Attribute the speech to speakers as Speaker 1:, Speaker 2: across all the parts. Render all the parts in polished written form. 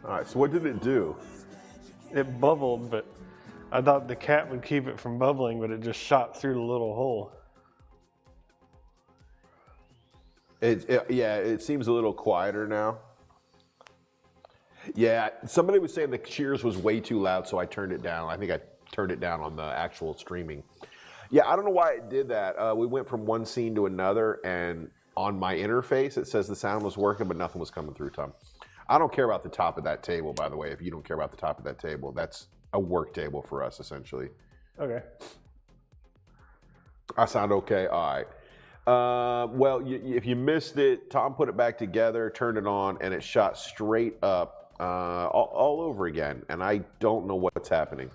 Speaker 1: All right, so what did it do?
Speaker 2: It bubbled, but I thought the cat would keep it from bubbling, but it just shot through the little hole.
Speaker 1: Yeah, it seems a little quieter now. Yeah, somebody was saying the cheers was way too loud, so I turned it down. I think I turned it down on the actual streaming. Yeah, I don't know why it did that. We went from one scene to another, and on my interface, it says the sound was working, but nothing was coming through, Tom. I don't care about the top of that table, by the way. If you don't care about the top of that table, that's a work table for us, essentially.
Speaker 2: Okay.
Speaker 1: I sound okay? All right. Well, if you missed it, Tom put it back together, turned it on, and it shot straight up all over again. And I don't know what's happening.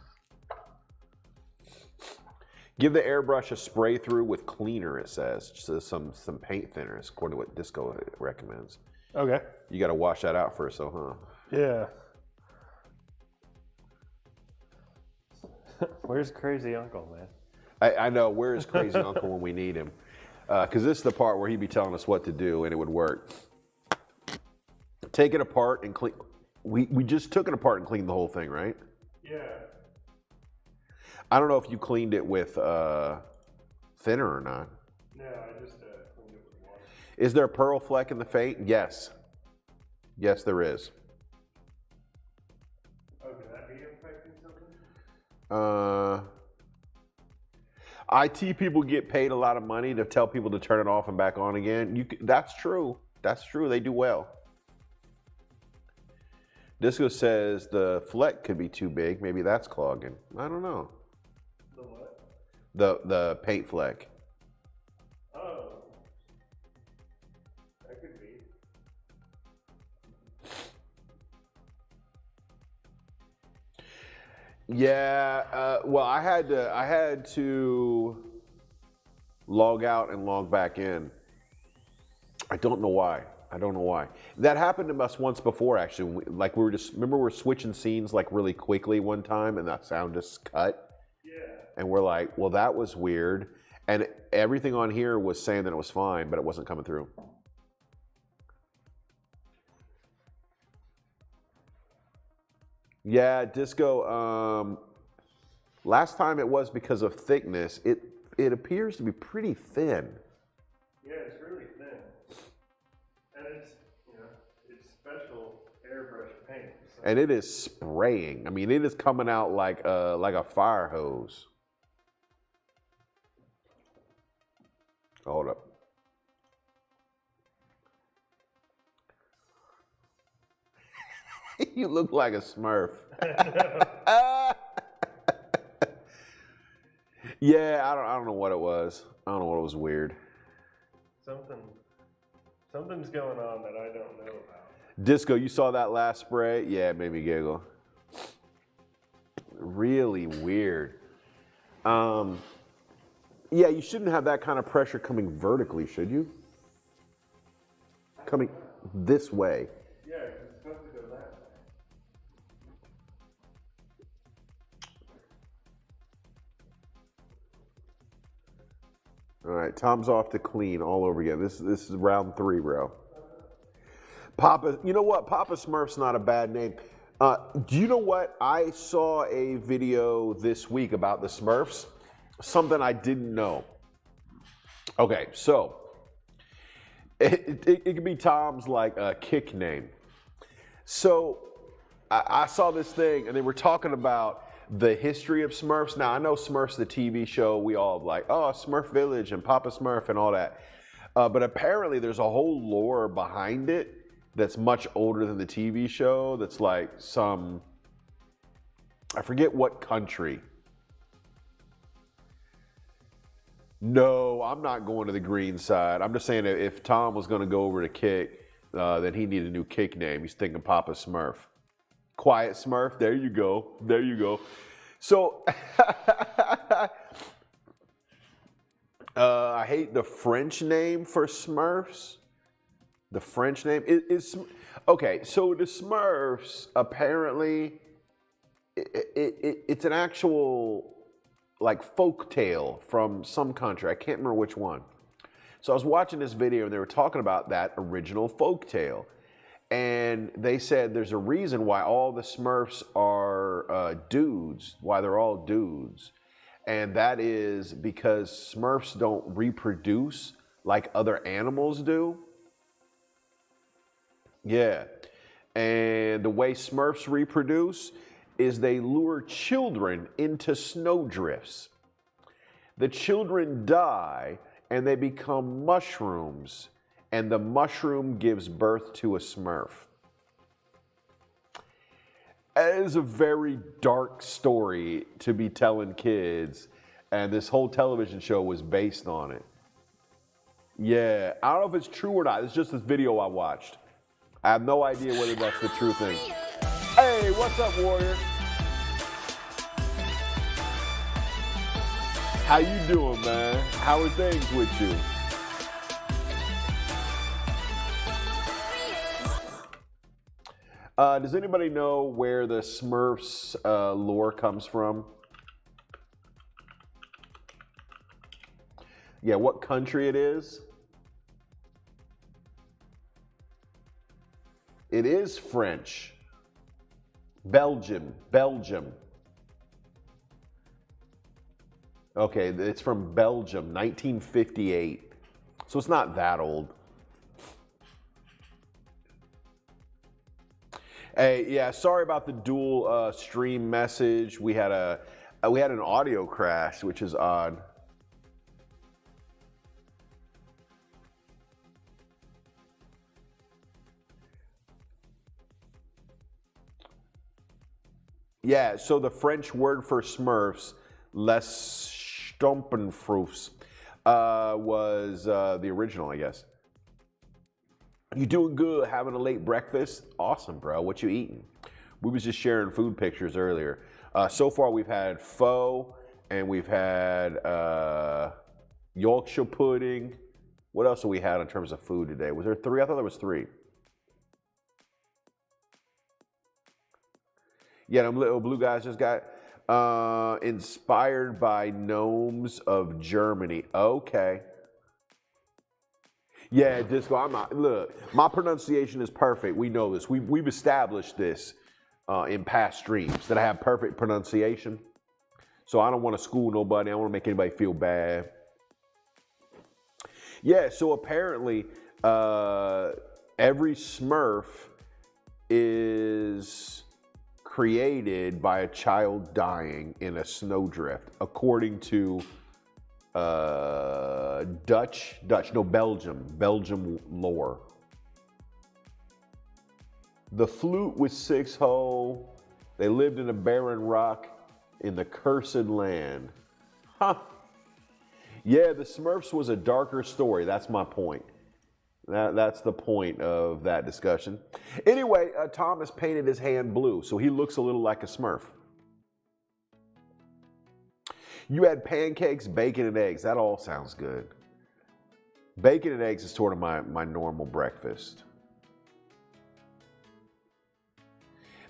Speaker 1: Give the airbrush a spray through with cleaner, it says. So some paint thinners, according to what Disco recommends.
Speaker 2: Okay.
Speaker 1: You got to wash that out first, though, huh?
Speaker 2: Yeah. Where's Crazy Uncle, man?
Speaker 1: I know. Where is Crazy Uncle when we need him? Because this is the part where he'd be telling us what to do, and it would work. Take it apart and clean. We just took it apart and cleaned the whole thing, right?
Speaker 2: Yeah.
Speaker 1: I don't know if you cleaned it with thinner or not.
Speaker 2: No, I just cleaned it with water.
Speaker 1: Is there a pearl fleck in the paint? Yes. Yes, there is.
Speaker 2: Oh, could that be affecting something?
Speaker 1: IT people get paid a lot of money to tell people to turn it off and back on again. That's true. That's true. They do well. Disco says the fleck could be too big. Maybe that's clogging. I don't know.
Speaker 2: The what?
Speaker 1: The paint fleck.
Speaker 2: Oh. That could be.
Speaker 1: Yeah, well, I had to log out and log back in. I don't know why. That happened to us once before, actually. Remember we were switching scenes like really quickly one time, and that sound just cut.
Speaker 2: Yeah.
Speaker 1: And we're like, well, that was weird. And everything on here was saying that it was fine, but it wasn't coming through. Yeah, Disco, last time it was because of thickness. It appears to be pretty thin.
Speaker 2: Yeah, it's really thin. And it's special airbrush paint. So.
Speaker 1: And it is spraying. I mean, it is coming out like a fire hose. Hold up. You look like a Smurf. Yeah, I don't know what it was. I don't know what it was weird.
Speaker 2: Something's going on that I don't know about.
Speaker 1: Disco, you saw that last spray? Yeah, it made me giggle. Really weird. Yeah, you shouldn't have that kind of pressure coming vertically, should you? Coming this way.
Speaker 2: Yeah, it's supposed to go that way.
Speaker 1: All right, Tom's off to clean all over again. This is round 3, bro. Papa, you know what? Papa Smurf's not a bad name. Do you know what? I saw a video this week about the Smurfs. Something I didn't know. Okay, so it could be Tom's like kick name. So I saw this thing, and they were talking about the history of Smurfs. Now, I know Smurfs, the TV show, we all like, oh, Smurf Village and Papa Smurf and all that. But apparently there's a whole lore behind it that's much older than the TV show. That's like I forget what country. No, I'm not going to the green side. I'm just saying that if Tom was going to go over to kick, then he needed a new kick name. He's thinking Papa Smurf. Quiet Smurf, there you go. There you go. So, I hate the French name for Smurfs. The French name is okay, so the Smurfs, apparently, it's an actual like folk tale from some country. I can't remember which one. So I was watching this video and they were talking about that original folk tale. And they said there's a reason why all the Smurfs are dudes, why they're all dudes. And that is because Smurfs don't reproduce like other animals do. Yeah. And the way Smurfs reproduce is they lure children into snowdrifts. The children die and they become mushrooms, and the mushroom gives birth to a Smurf. It is a very dark story to be telling kids, and this whole television show was based on it. Yeah, I don't know if it's true or not. It's just this video I watched. I have no idea whether that's the true thing. Hey, what's up, Warrior? How you doing, man? How are things with you? Does anybody know where the Smurfs lore comes from? Yeah, what country it is? It is French. Belgium. Okay, it's from Belgium, 1958. So it's not that old. Hey, yeah, sorry about the dual stream message. We had an audio crash, which is odd. Yeah, so the French word for Smurfs, les Stompenfroofs, was the original, I guess. You doing good, having a late breakfast? Awesome, bro. What you eating? We was just sharing food pictures earlier. So far, we've had pho, and we've had Yorkshire pudding. What else have we had in terms of food today? Was there 3? I thought there was 3. Yeah, them little blue guys just got inspired by gnomes of Germany. Okay. Yeah, Disco, I'm not. Look, my pronunciation is perfect. We know this. We've established this in past streams that I have perfect pronunciation. So I don't want to school nobody. I don't want to make anybody feel bad. Yeah, so apparently every Smurf is created by a child dying in a snowdrift, according to Belgium lore. The flute was 6-hole. They lived in a barren rock in the cursed land. Huh. Yeah, the Smurfs was a darker story. That's my point. That's the point of that discussion. Anyway, Thomas painted his hand blue, so he looks a little like a Smurf. You had pancakes, bacon, and eggs. That all sounds good. Bacon and eggs is sort of my normal breakfast.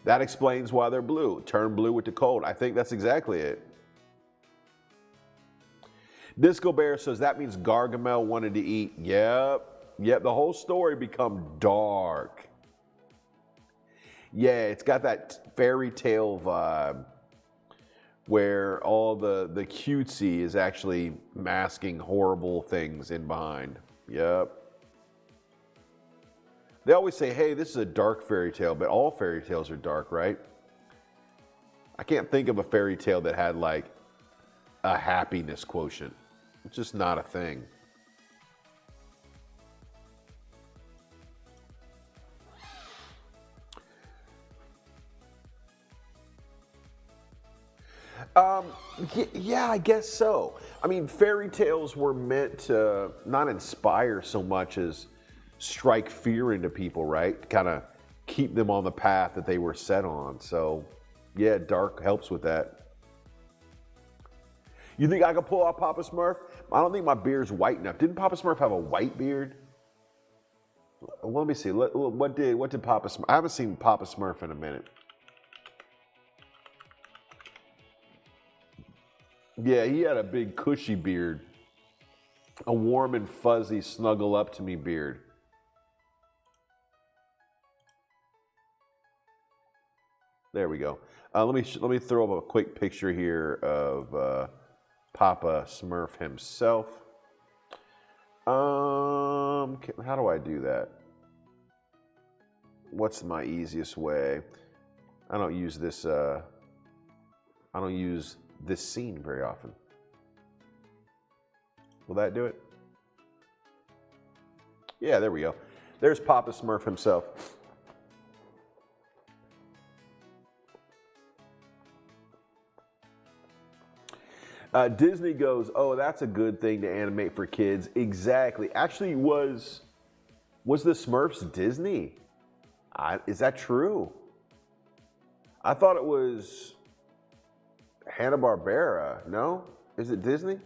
Speaker 1: That explains why they're blue. Turn blue with the cold. I think that's exactly it. Disco Bear says that means Gargamel wanted to eat. Yep, the whole story become dark. Yeah, it's got that fairy tale vibe where all the cutesy is actually masking horrible things in behind. Yep. They always say, hey, this is a dark fairy tale, but all fairy tales are dark, right? I can't think of a fairy tale that had like a happiness quotient. It's just not a thing. Yeah, I guess so. I mean, fairy tales were meant to not inspire so much as strike fear into people, right? Kind of keep them on the path that they were set on. So, yeah, dark helps with that. You think I could pull out Papa Smurf? I don't think my beard's white enough. Didn't Papa Smurf have a white beard? Well, let me see. What did Papa Smurf? I haven't seen Papa Smurf in a minute. Yeah, he had a big cushy beard. A warm and fuzzy snuggle up to me beard. There we go. Let me throw up a quick picture here of Papa Smurf himself. How do I do that? What's my easiest way? I don't use this. I don't use this scene very often. Will that do it? Yeah, there we go. There's Papa Smurf himself. Disney goes, oh, that's a good thing to animate for kids. Exactly. Actually, was the Smurfs Disney? Is that true? I thought it was Hanna-Barbera. No? Is it Disney?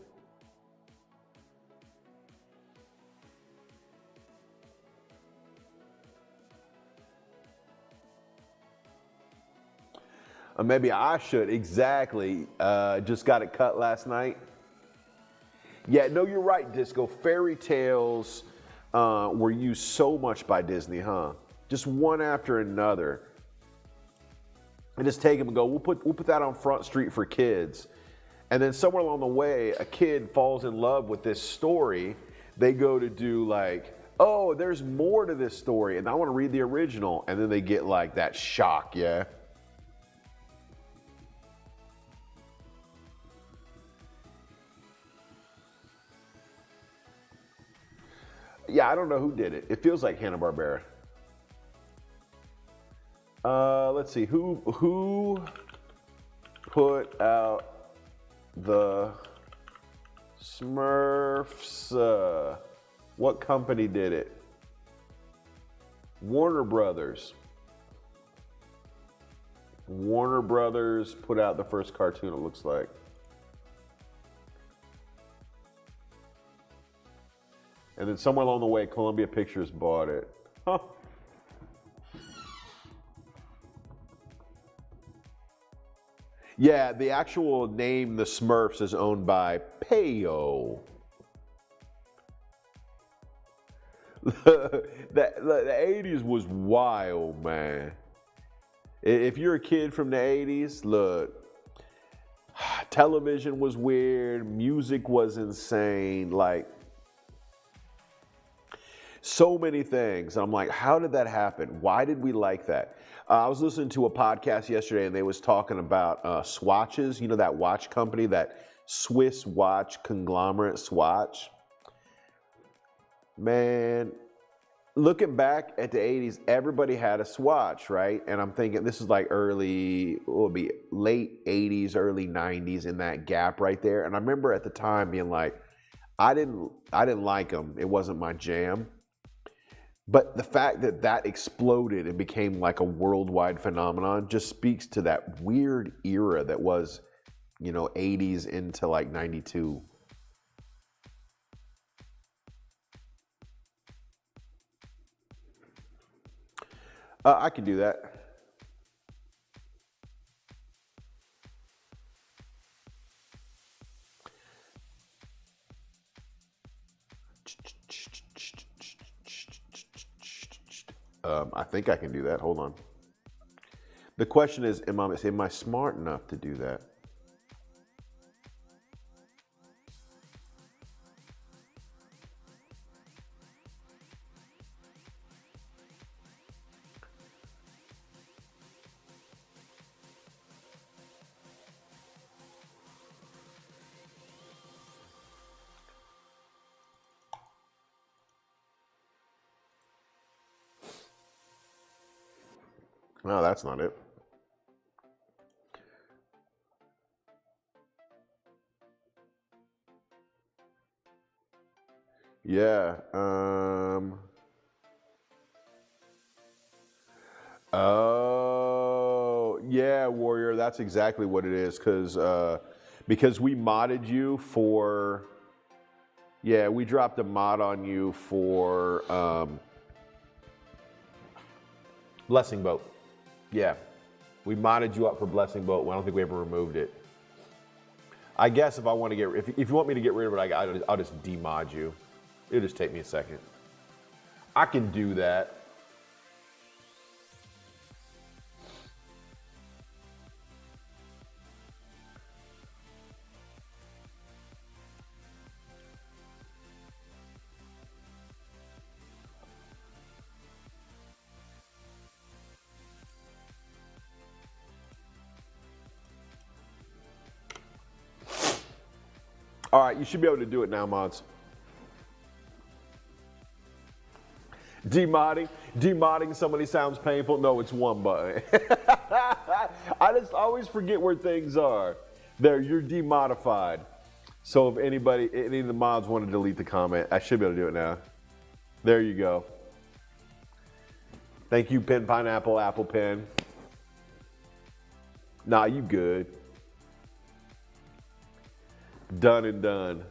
Speaker 1: Maybe I should. Exactly. Just got it cut last night. Yeah, no, you're right, Disco. Fairy tales were used so much by Disney, huh? Just one after another. And just take them and go, we'll put that on Front Street for kids. And then somewhere along the way, a kid falls in love with this story. They go to do like, oh, there's more to this story, and I want to read the original. And then they get like that shock, yeah? Yeah, I don't know who did it. It feels like Hanna-Barbera. Let's see, who put out the Smurfs? What company did it? Warner Brothers. Warner Brothers put out the first cartoon, it looks like. And then somewhere along the way, Columbia Pictures bought it. Huh. Yeah, the actual name, the Smurfs, is owned by Peyo. the 80s was wild, man. If you're a kid from the 80s, look, television was weird, music was insane, like, so many things. I'm like, how did that happen? Why did we like that? I was listening to a podcast yesterday and they was talking about Swatches, you know, that watch company, that Swiss watch conglomerate Swatch. Man, looking back at the 80s, everybody had a Swatch, right? And I'm thinking this is like late 80s, early 90s, in that gap right there. And I remember at the time being like, I didn't like them. It wasn't my jam. But the fact that that exploded and became like a worldwide phenomenon just speaks to that weird era that was, you know, 80s into like 92. I can do that. I think I can do that. Hold on. The question is, am I smart enough to do that? No, that's not it. Yeah. Oh, yeah, Warrior. That's exactly what it is. Because we modded you for. Yeah, we dropped a mod on you for Blessing Boat. Yeah, we modded you up for Blessing Boat. I don't think we ever removed it. I guess if I want to if you want me to get rid of it, I'll just demod you. It'll just take me a second. I can do that. All right, you should be able to do it now, mods. Demodding somebody sounds painful. No, it's one button. I just always forget where things are. There, you're demodified. So if any of the mods want to delete the comment, I should be able to do it now. There you go. Thank you, Pen Pineapple, Apple Pen. Nah, you good. Done and done.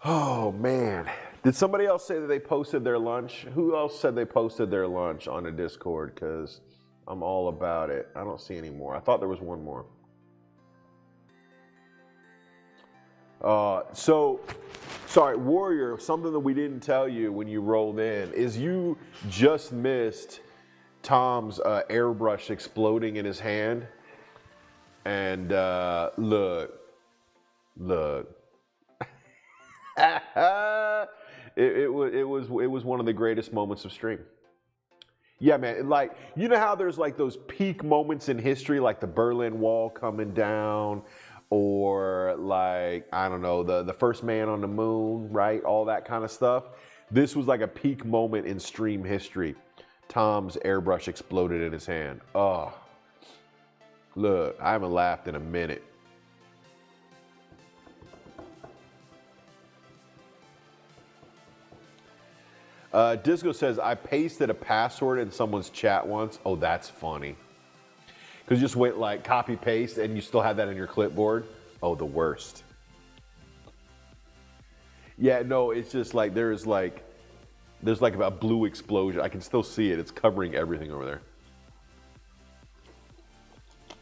Speaker 1: Oh, man. Did somebody else say that they posted their lunch? Who else said they posted their lunch on a Discord? Because I'm all about it. I don't see any more. I thought there was one more. Sorry, Warrior, something that we didn't tell you when you rolled in is you just missed Tom's airbrush exploding in his hand. And look. It was one of the greatest moments of stream. Yeah, man. Like, you know how there's like those peak moments in history, like the Berlin Wall coming down, or like, I don't know, the first man on the moon, right? All that kind of stuff. This was like a peak moment in stream history. Tom's airbrush exploded in his hand. Oh, look, I haven't laughed in a minute. Disco says, I pasted a password in someone's chat once. Oh, that's funny. Because you just went like copy paste and you still have that in your clipboard. Oh, the worst. Yeah, no, it's just like there's like a blue explosion. I can still see it. It's covering everything over there.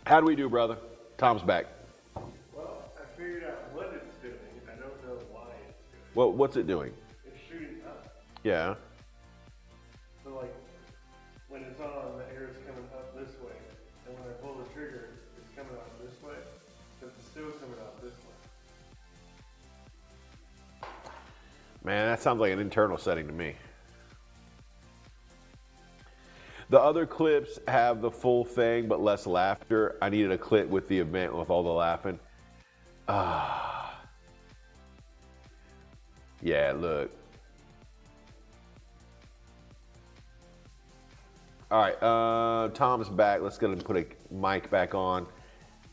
Speaker 1: How do we do, brother? Tom's back.
Speaker 2: Well, I figured out what it's doing. I don't know why it's doing it.
Speaker 1: Well, what's it doing?
Speaker 2: It's shooting up.
Speaker 1: Yeah.
Speaker 2: So like, when it's on, the air is coming up this way. And when I pull the trigger, it's coming out this way. But it's still coming out this way.
Speaker 1: Man, that sounds like an internal setting to me. The other clips have the full thing, but less laughter. I needed a clip with the event with all the laughing. Yeah, look. All right, Tom's back. Let's go ahead and put a mic back on.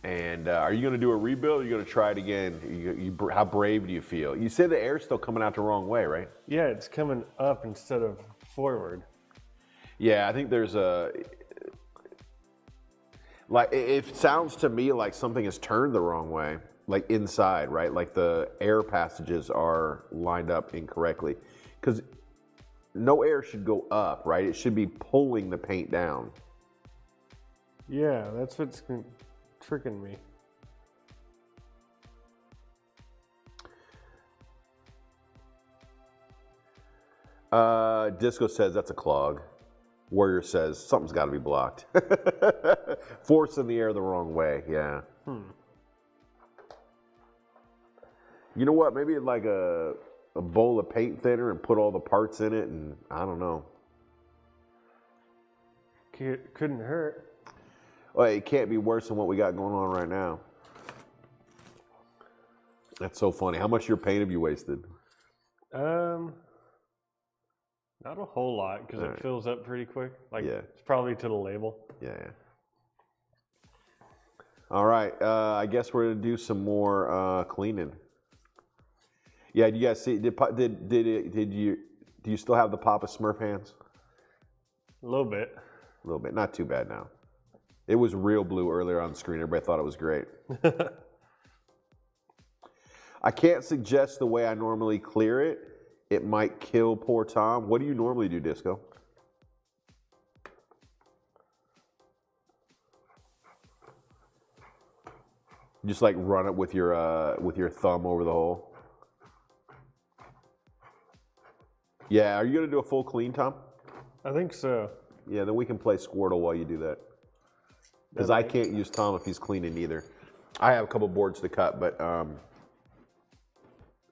Speaker 1: And are you going to do a rebuild or are you going to try it again? How brave do you feel? You said the air's still coming out the wrong way, right?
Speaker 2: Yeah, it's coming up instead of forward.
Speaker 1: Yeah, I think there's like, it sounds to me like something is turned the wrong way, like inside, right? Like the air passages are lined up incorrectly. Because no air should go up, right? It should be pulling the paint down.
Speaker 2: Yeah, that's what's tricking me.
Speaker 1: Disco says that's a clog. Warrior says something's got to be blocked. Force in the air the wrong way, yeah. You know what? Maybe like a bowl of paint thinner and put all the parts in it, and I don't know.
Speaker 2: Couldn't hurt.
Speaker 1: Well, it can't be worse than what we got going on right now. That's so funny. How much of your paint have you wasted?
Speaker 2: Not a whole lot because it fills up pretty quick. Like,
Speaker 1: yeah.
Speaker 2: It's probably to the label.
Speaker 1: Yeah. All right. I guess we're gonna do some more cleaning. Yeah. Do you guys see? Do you still have the Papa Smurf hands?
Speaker 2: A little bit.
Speaker 1: A little bit. Not too bad now. It was real blue earlier on the screen. Everybody thought it was great. I can't suggest the way I normally clear it. It might kill poor Tom. What do you normally do, Disco? Just like run it with your thumb over the hole. Yeah, are you gonna do a full clean, Tom?
Speaker 2: I think so.
Speaker 1: Yeah, then we can play Squirtle while you do that. Because I can't use Tom if he's cleaning either. I have a couple boards to cut, but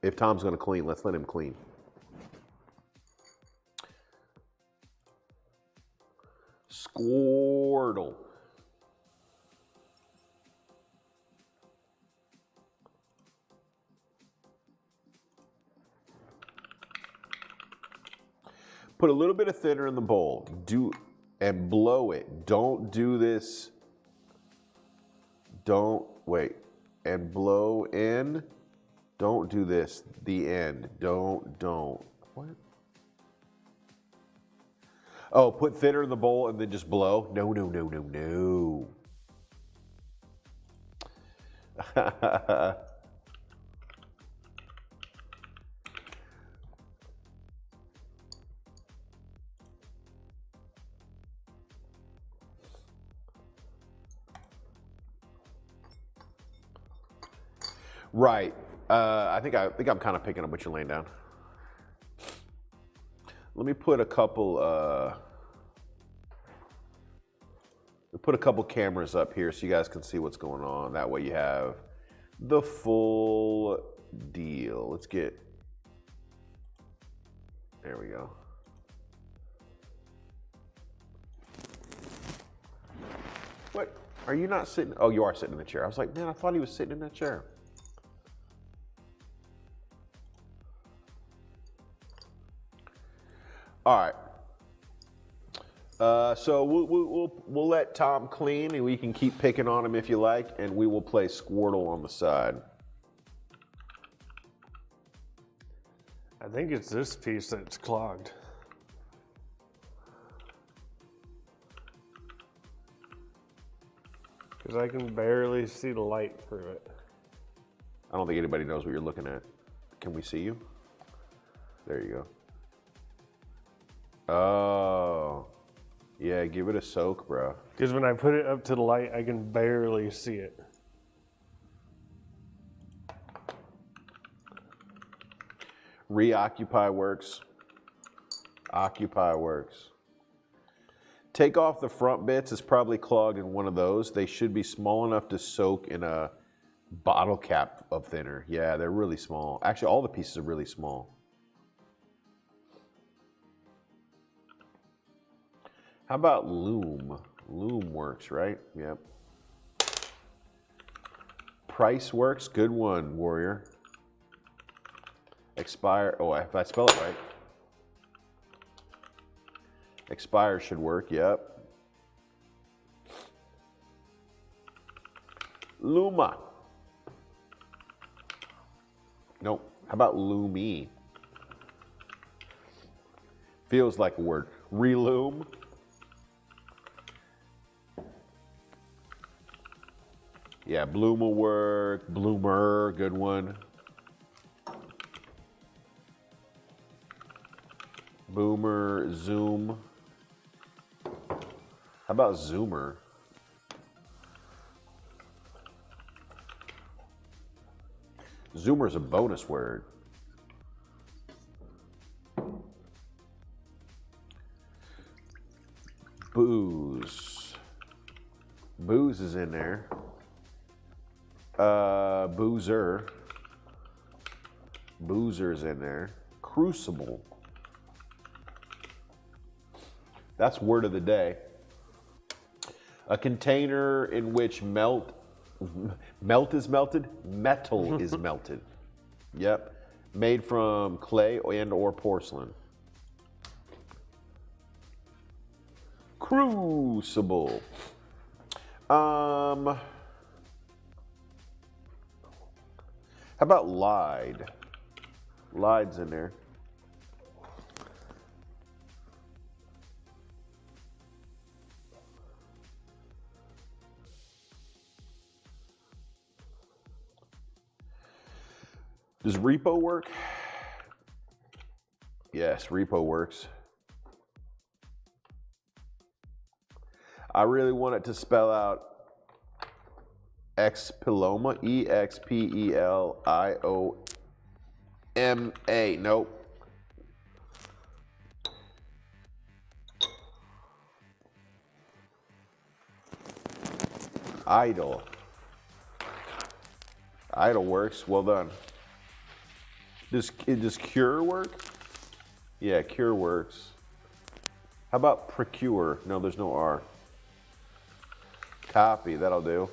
Speaker 1: if Tom's gonna clean, let's let him clean. Squirtle. Put a little bit of thinner in the bowl. And blow it. Don't do this. Don't wait. And blow in. Don't do this. The end. Don't. What? Oh, put thinner in the bowl and then just blow? No. Right. I think I'm kind of picking up what you're laying down. Let me put a couple cameras up here so you guys can see what's going on. That way you have the full deal. Let's get, there we go. What? Are you not sitting? Oh, you are sitting in the chair. I was like, man, I thought he was sitting in that chair. All right. So we'll let Tom clean, and we can keep picking on him if you like, and we will play Squirtle on the side.
Speaker 2: I think it's this piece that's clogged. Because I can barely see the light through it.
Speaker 1: I don't think anybody knows what you're looking at. Can we see you? There you go. Oh, yeah, give it a soak, bro.
Speaker 2: Because when I put it up to the light, I can barely see it.
Speaker 1: Reoccupy works. Occupy works. Take off the front bits. It's probably clogged in one of those. They should be small enough to soak in a bottle cap of thinner. Yeah, they're really small. Actually, all the pieces are really small. How about loom? Loom works, right? Yep. Price works. Good one, Warrior. Expire. Oh, if I spell it right. Expire should work. Yep. Luma. Nope. How about Loomy? Feels like a word. Reloom. Yeah, Bloom will work. Bloomer, good one. Boomer, Zoom. How about Zoomer? Zoomer's a bonus word. Booze. Booze is in there. Boozer. Boozer's in there. Crucible. That's word of the day. A container in which melt is melted, metal is melted. Yep. Made from clay and or porcelain. Crucible. How about lied? Lied's in there. Does repo work? Yes, repo works. I really want it to spell out Expeloma, E-X-P-E-L-I-O-M-A. Nope. Idle. Idle works. Well done. Does cure work? Yeah, cure works. How about procure? No, there's no R. Copy, that'll do.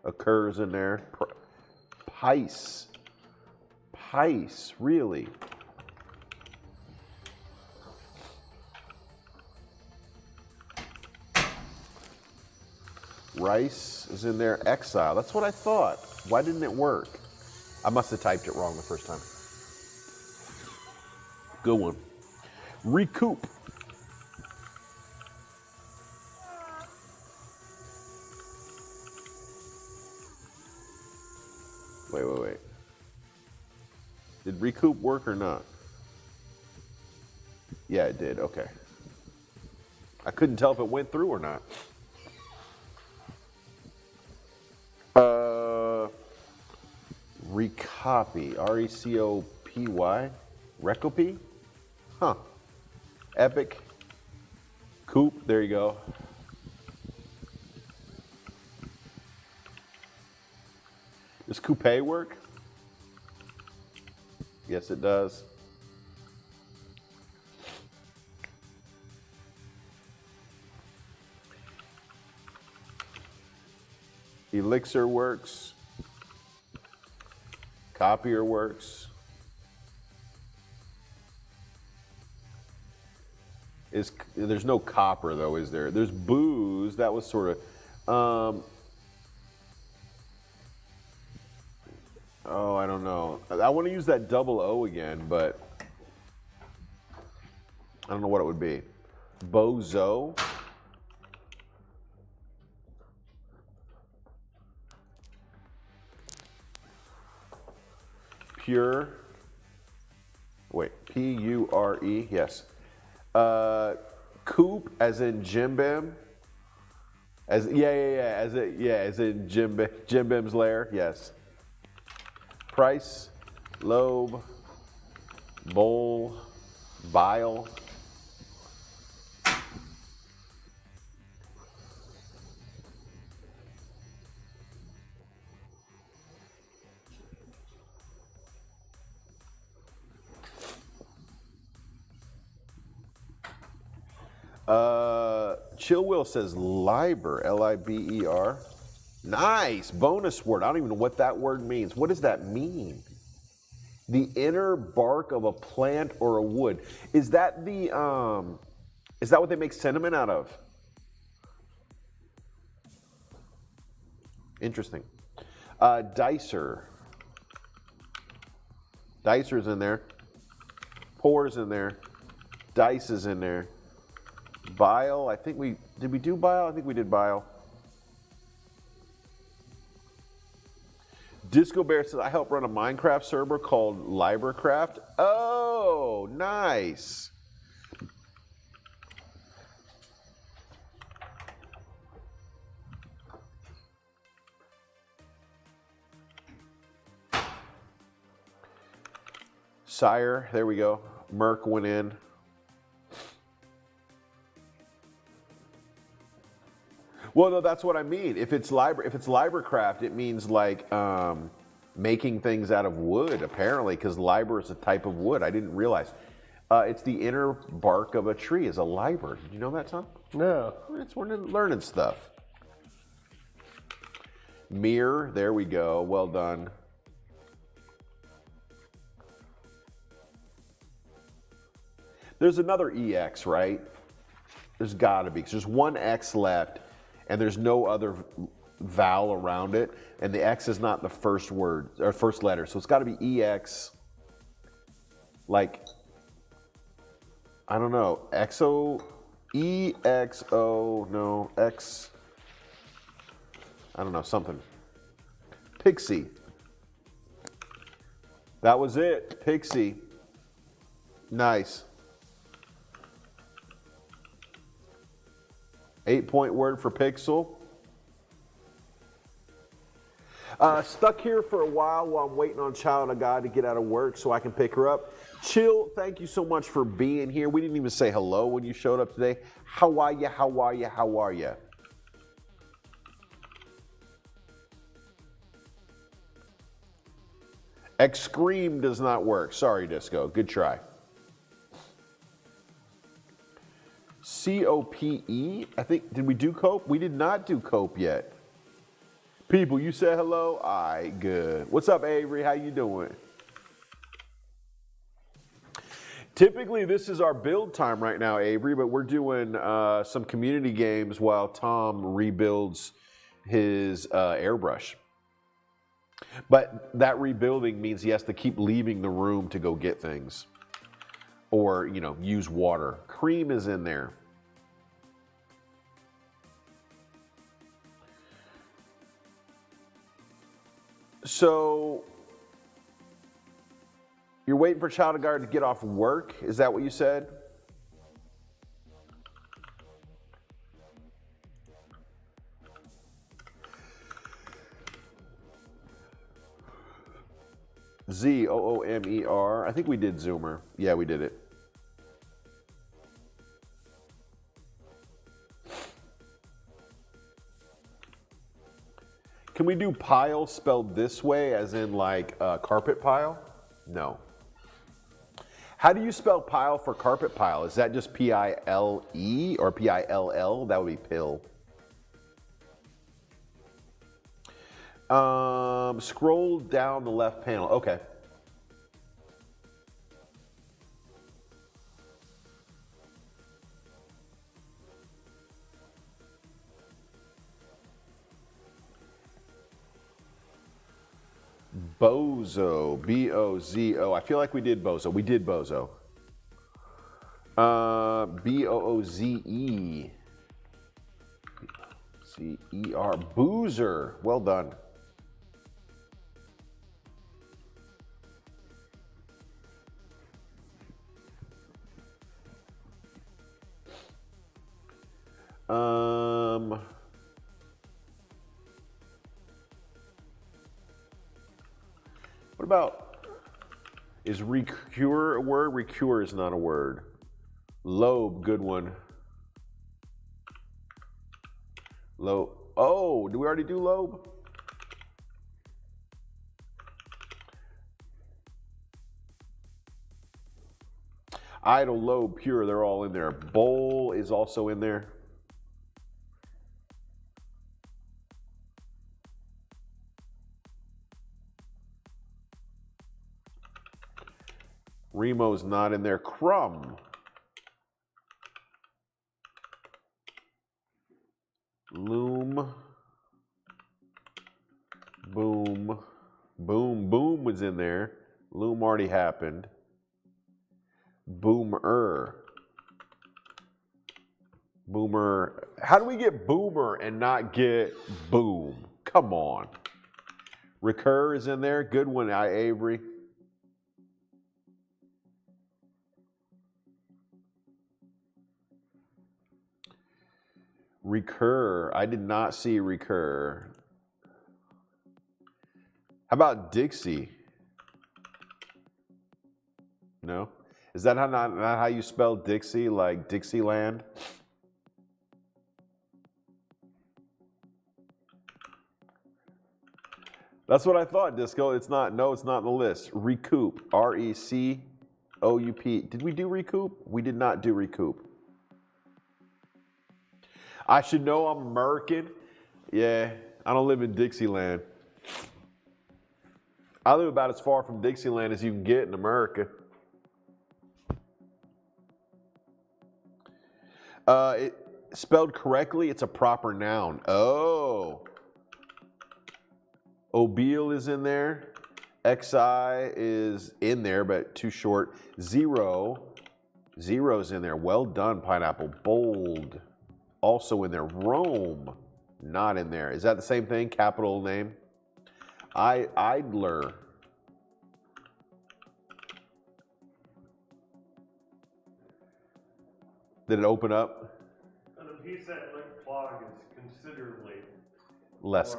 Speaker 1: Occurs in there. Pice. Pice, really? Rice is in there. Exile. That's what I thought. Why didn't it work? I must have typed it wrong the first time. Good one. Recoup. Wait. Did recoup work or not? Yeah, it did. Okay. I couldn't tell if it went through or not. Recopy. R-E-C-O-P-Y. Recopy? Huh. Epic. Coupe. There you go. Does coupe work? Yes, it does. Elixir works. Copier works. There's no copper though, is there? There's booze. That was sort of. Oh, I don't know. I want to use that double O again, but I don't know what it would be. Bozo. Pure. Wait, P-U-R-E, yes. Coop, as in Jim Bim. As in Jim Bim's lair, yes. Price, lobe, bowl, bile. Chill Will says liber, L-I-B-E-R. Nice, bonus word. I don't even know what that word means. What does that mean? The inner bark of a plant or a wood. Is that what they make cinnamon out of? Interesting. Dicer. Dicer's in there. Pours in there. Dice is in there. Bile, did we do bile? I think we did bile. Disco Bear says, I help run a Minecraft server called Libracraft. Oh, nice. Sire, there we go. Merc went in. Well, no, that's what I mean. If it's Libracraft, it means like making things out of wood, apparently, because liber is a type of wood. I didn't realize. It's the inner bark of a tree is a liber. Did you know that, Tom?
Speaker 2: No.
Speaker 1: We're learning stuff. Mirror, there we go. Well done. There's another EX, right? There's got to be, because there's one X left, and there's no other vowel around it, and the X is not the first word or first letter, so it's got to be EX. Like, I don't know, EXO, EXO, no, X. I don't know, something. Pixie. That was it, Pixie. Nice. 8-point word for pixel. Stuck here for a while I'm waiting on Child of God to get out of work so I can pick her up. Chill, thank you so much for being here. We didn't even say hello when you showed up today. How are you? How are you? How are you? Excream does not work. Sorry, Disco. Good try. COPE? I think, did we do cope? We did not do cope yet. People, you said hello? All right, good. What's up, Avery? How you doing? Typically, this is our build time right now, Avery, but we're doing some community games while Tom rebuilds his airbrush. But that rebuilding means he has to keep leaving the room to go get things. Or, you know, use water. Cream is in there. So, you're waiting for Child of Guard to get off work? Is that what you said? Zoomer. I think we did Zoomer. Yeah, we did it. Can we do pile spelled this way, as in like carpet pile? No. How do you spell pile for carpet pile? Is that just P-I-L-E or P-I-L-L? That would be pill. Scroll down the left panel. Okay. Bozo. B-O-Z-O. I feel like we did Bozo. We did Bozo. B-O-O-Z-E. C-E-R. Boozer. Well done. What about, is recure a word? Recure is not a word. Lobe, good one. Lobe. Oh, did we already do lobe? Idle, lobe, pure, they're all in there. Bowl is also in there. Remo's not in there. Crumb. Loom. Boom. Boom. Boom was in there. Loom already happened. Boomer. Boomer. How do we get boomer and not get boom? Come on. Recur is in there. Good one, Avery. Recur. I did not see recur. How about Dixie? No? Is that not how you spell Dixie, like Dixieland? That's what I thought, Disco. It's not. No, it's not in the list. Recoup. R-E-C-O-U-P. Did we do recoup? We did not do recoup. I should know I'm American. Yeah, I don't live in Dixieland. I live about as far from Dixieland as you can get in America. It spelled correctly, it's a proper noun. Oh. Obele is in there. XI is in there, but too short. Zero's in there. Well done, Pineapple. Bold. Also in there. Rome, not in there. Is that the same thing? Capital name? Idler. Did it open up?
Speaker 2: And the piece that looked clogged is considerably
Speaker 1: Less,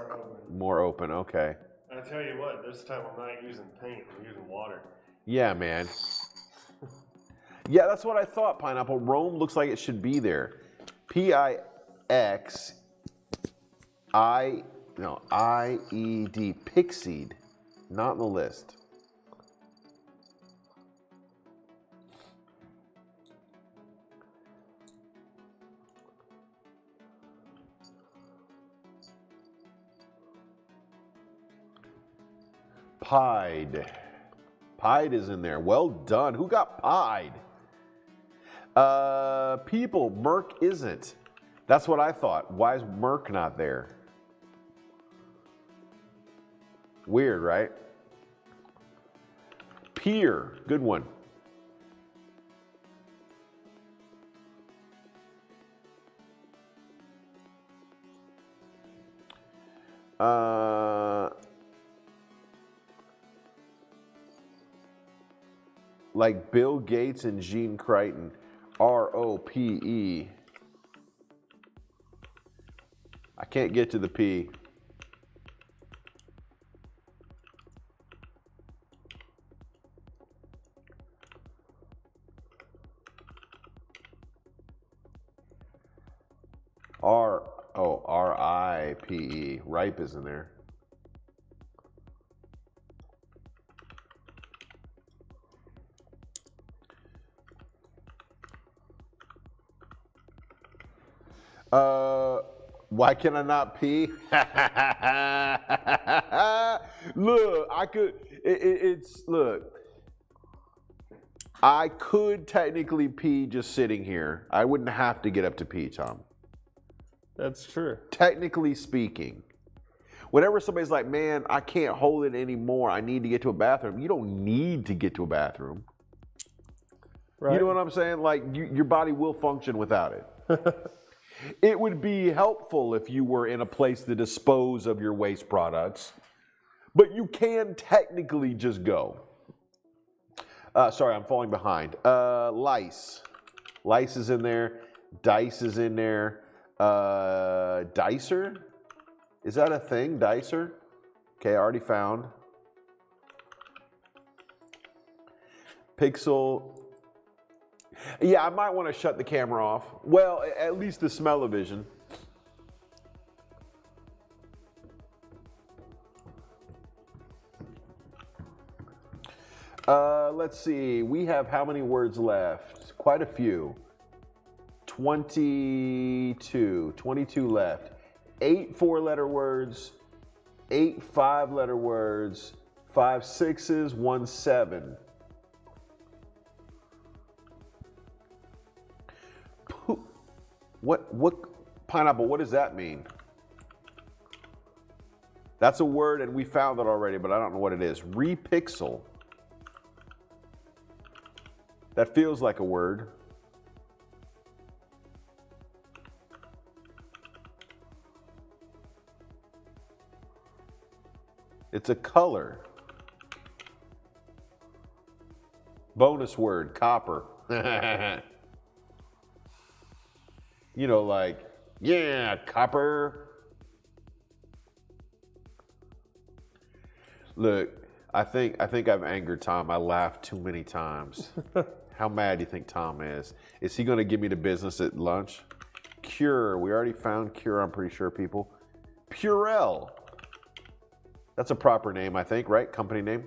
Speaker 1: more open. Okay.
Speaker 2: I tell you what, this time I'm not using paint, I'm using water.
Speaker 1: Yeah, man. Yeah, that's what I thought, Pineapple. Rome looks like it should be there. P-I-X-I-E-D. Pixied. Not in the list. Pied. Pied is in there. Well done. Who got pied? People. Merc isn't. That's what I thought. Why is Merc not there? Weird, right? Peer. Good one. Like Bill Gates and Gene Crichton. R-O-P-E. I can't get to the P. R-I-P-E. Ripe is in there. Why can I not pee? Look, I could, look, I could technically pee just sitting here. I wouldn't have to get up to pee, Tom.
Speaker 2: That's true.
Speaker 1: Technically speaking. Whenever somebody's like, man, I can't hold it anymore, I need to get to a bathroom, you don't need to get to a bathroom. Right. You know what I'm saying? Like, your body will function without it. It would be helpful if you were in a place to dispose of your waste products, but you can technically just go. Sorry, I'm falling behind. Lice. Lice is in there. Dice is in there. Dicer? Is that a thing? Dicer? Okay, I already found. Pixel. Yeah, I might want to shut the camera off. Well, at least the smell-o-vision. Let's see. We have how many words left? Quite a few. 22 left. 8 4-letter words, 8 5-letter words, 5 6s, 1 7. What pineapple, what does that mean? That's a word and we found it already, but I don't know what it is. Repixel. That feels like a word. It's a color. Bonus word, copper. You know, like, yeah, copper. Look, I think I've angered Tom. I laughed too many times. How mad do you think Tom is? Is he going to give me the business at lunch? Cure. We already found Cure, I'm pretty sure, people. Purell. That's a proper name, I think, right? Company name.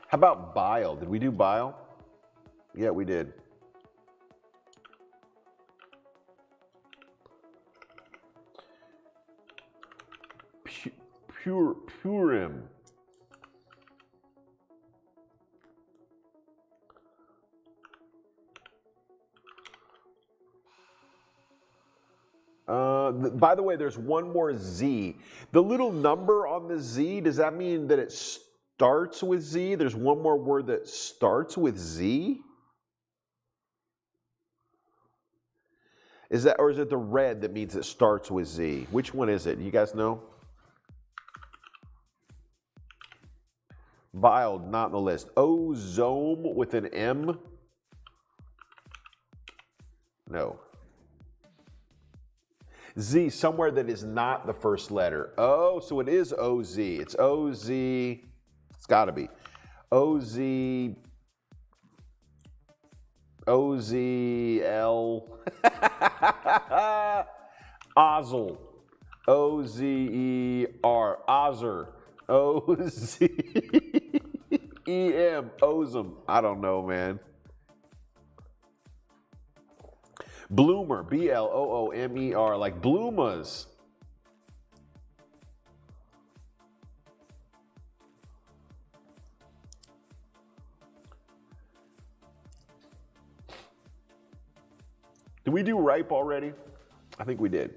Speaker 1: How about bile? Did we do bile? Yeah, we did. Purim. By the way, there's one more Z. The little number on the Z, does that mean that it starts with Z? There's one more word that starts with Z? Is that, or is it the red that means it starts with Z? Which one is it? You guys know? Vile, not in the list. Ozome with an M? No. Z, somewhere that is not the first letter. Oh, so it is OZ. It's OZ. It's got to be. OZ. OZL. Ozel. O-Z-E-R. Ozer. O-Z-E-M. Ozem. I don't know, man. Bloomer, B-L-O-O-M-E-R, like bloomas. Did we do ripe already? I think we did.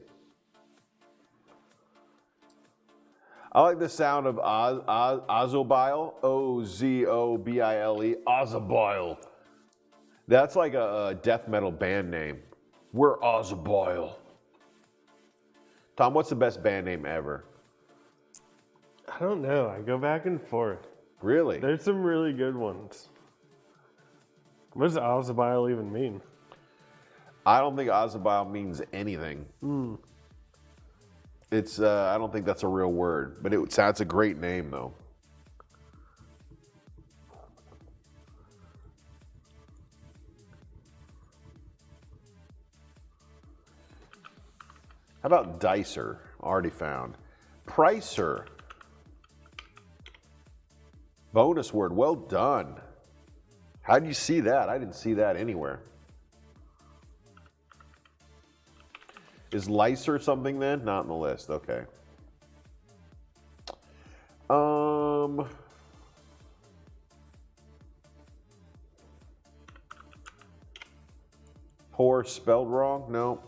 Speaker 1: I like the sound of Ozobile, O-Z-O-B-I-L-E, Ozobile. That's like a death metal band name. We're Ozobile. Tom, what's the best band name ever?
Speaker 2: I don't know. I go back and forth.
Speaker 1: Really?
Speaker 2: There's some really good ones. What does Ozobile even mean?
Speaker 1: I don't think Ozobile means anything. It's I don't think that's a real word, but that's a great name though. How about dicer? Already found. Pricer. Bonus word. Well done. How did you see that? I didn't see that anywhere. Is licer something then? Not in the list. Okay. Poor spelled wrong? No.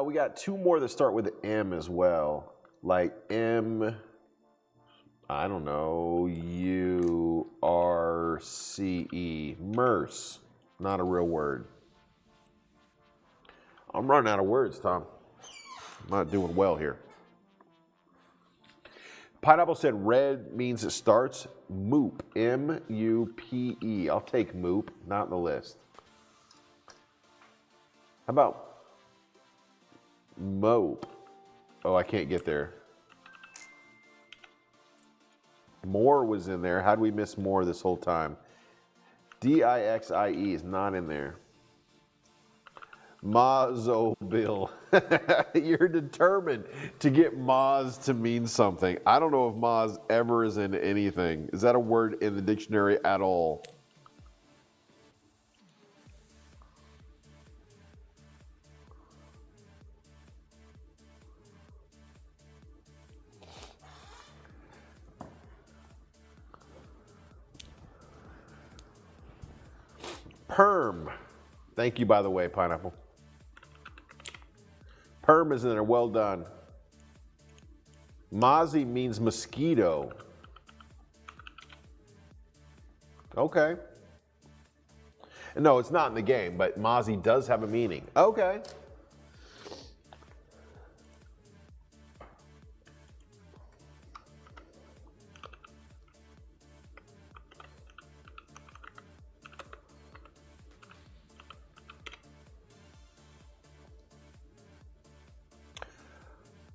Speaker 1: We got two more that start with M as well. Like M, I don't know, U-R-C-E. Merce. Not a real word. I'm running out of words, Tom. I'm not doing well here. Pineapple said red means it starts. Moop. M-U-P-E. I'll take moop. Not in the list. How about mope? Oh, I can't get there. More was in there. How did we miss more this whole time? D-I-X-I-E is not in there. Mozobil. You're determined to get Moz to mean something. I don't know if Moz ever is in anything. Is that a word in the dictionary at all? Perm. Thank you, by the way, Pineapple. Perm is in there. Well done. Mozzie means mosquito. Okay. No, it's not in the game, but Mozzie does have a meaning. Okay.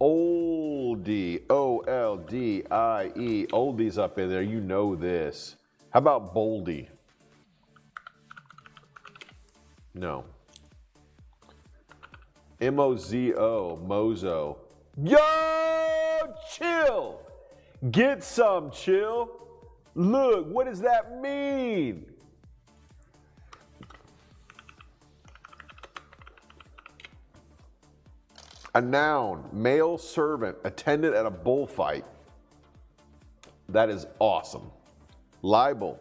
Speaker 1: Oldie, O-L-D-I-E. Oldie's up in there. You know this. How about Boldy? No. M-O-Z-O, Mozo. Yo, chill. Get some, chill. Look, what does that mean? A noun, male servant, attended at a bullfight. That is awesome. Libel.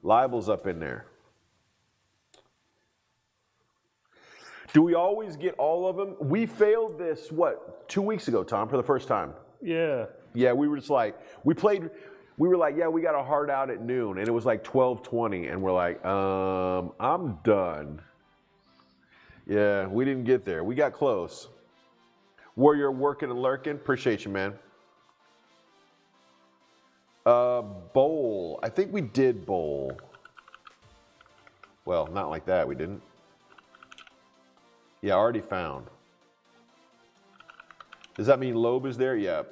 Speaker 1: Libel's up in there. Do we always get all of them? We failed this, what, 2 weeks ago, Tom, for the first time.
Speaker 2: Yeah.
Speaker 1: Yeah, we were just like, we were like, yeah, we got a hard out at noon, and it was like 12:20, and we're like, I'm done. Yeah, we didn't get there. We got close. Warrior working and lurking. Appreciate you, man. Bowl. I think we did bowl. Well, not like that. We didn't. Yeah, already found. Does that mean lobe is there? Yeah.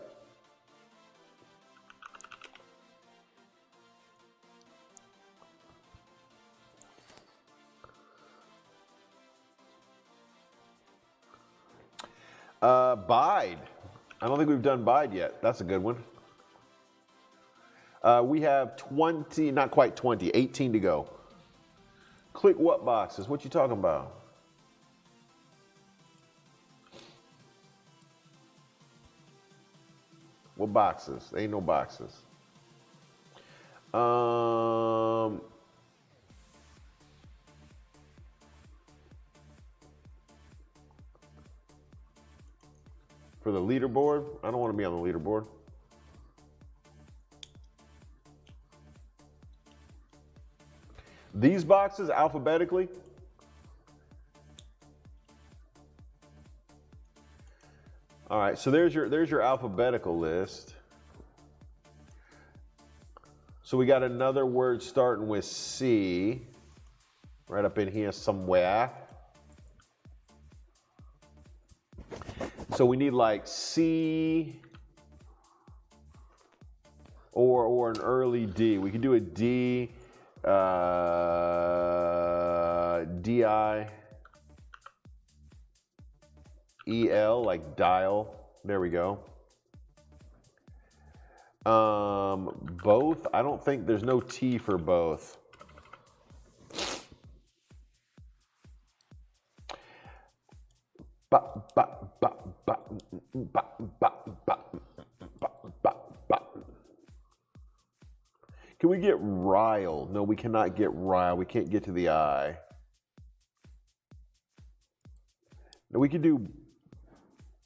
Speaker 1: Bide. I don't think we've done Bide yet. That's a good one. We have 20, not quite 20, 18 to go. Click what boxes? What you talking about? What boxes? Ain't no boxes. For the leaderboard, I don't want to be on the leaderboard. These boxes alphabetically. All right, so there's your alphabetical list. So we got another word starting with C, right up in here somewhere. So we need like C or an early D. We could do a D, D-I-E-L, like dial. There we go. Both, I don't think there's no T for both. Can we get rile? No, we cannot get rile. We can't get to the I. No, we could do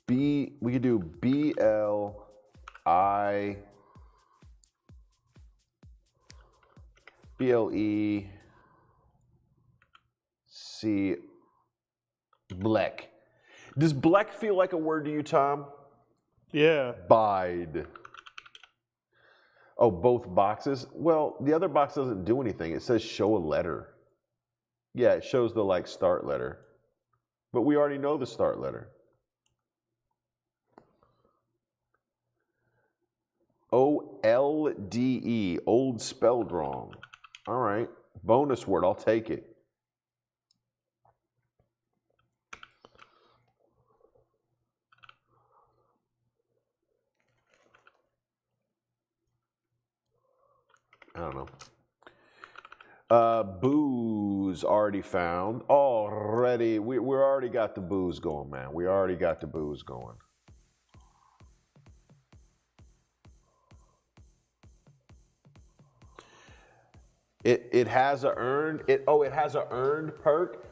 Speaker 1: B. We could do B-L-I. B-L-E-C. Bleck. Does Bleck feel like a word to you, Tom?
Speaker 2: Yeah.
Speaker 1: Bide. Oh, both boxes? Well, the other box doesn't do anything. It says show a letter. Yeah, it shows the like start letter. But we already know the start letter. O-L-D-E, old spelled wrong. All right, bonus word, I'll take it. I don't know. Booze already found. Already, we already got the booze going, man. We already got the booze going. It has a earned. It has a earned perk.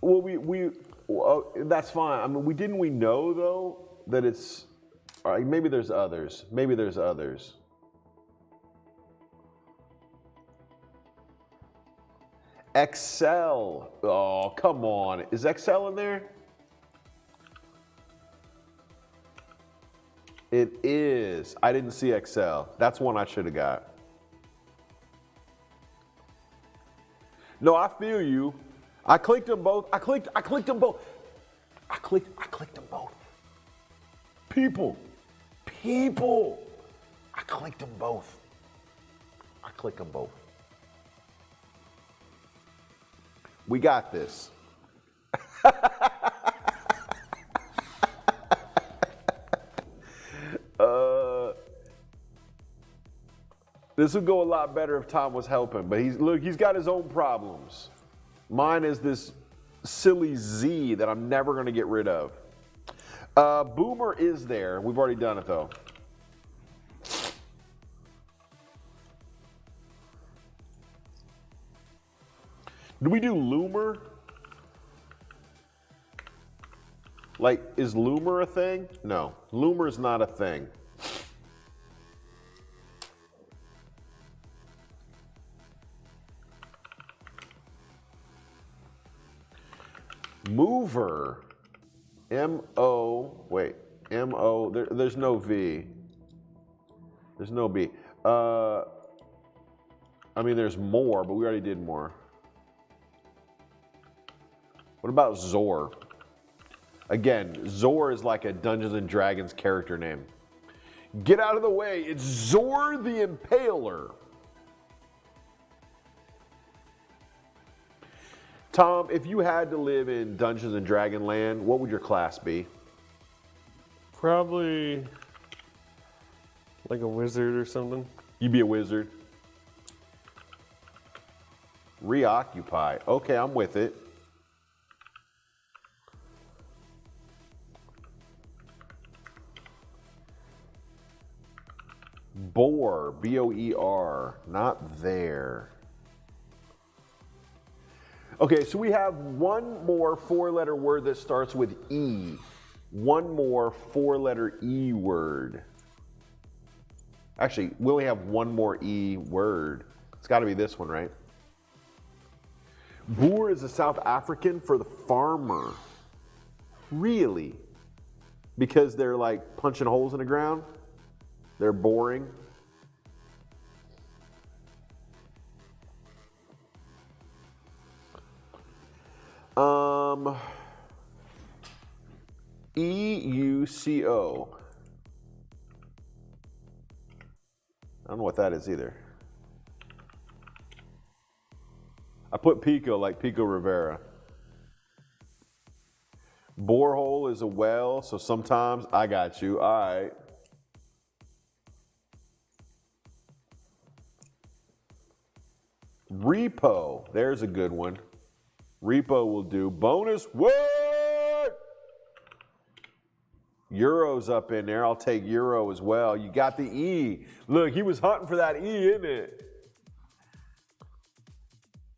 Speaker 1: Well, that's fine. I mean, we know though that it's. All right, maybe there's others. Maybe there's others. Excel. Oh, come on. Is Excel in there? It is. I didn't see Excel. That's one I should have got. No, I feel you. I clicked them both. I clicked them both. I clicked them both. People. I clicked them both. I clicked them both. We got this. This would go a lot better if Tom was helping, but he's got his own problems. Mine is this silly Z that I'm never going to get rid of. Boomer is there. We've already done it though. Do we do loomer? Like, is loomer a thing? No, loomer is not a thing. Mover, M-O, wait, M-O, there's no V. There's no B. I mean, there's more, but we already did more. What about Zor? Again, Zor is like a Dungeons and Dragons character name. Get out of the way, it's Zor the Impaler. Tom, if you had to live in Dungeons and Dragon land, what would your class be?
Speaker 2: Probably like a wizard or something.
Speaker 1: You be a wizard. Reoccupy. Okay, I'm with it. Boer, B-O-E-R, not there. Okay, so we have one more four-letter word that starts with E. One more four-letter E word. Actually, we only have one more E word. It's got to be this one, right? Boer is a South African for the farmer. Really? Because they're like punching holes in the ground? They're boring? E-U-C-O. I don't know what that is either. I put Pico like Pico Rivera. Borehole is a well, so sometimes I got you. All right. Repo, there's a good one. Repo will do. Bonus word! Euro's up in there. I'll take Euro as well. You got the E. Look, he was hunting for that E, isn't it?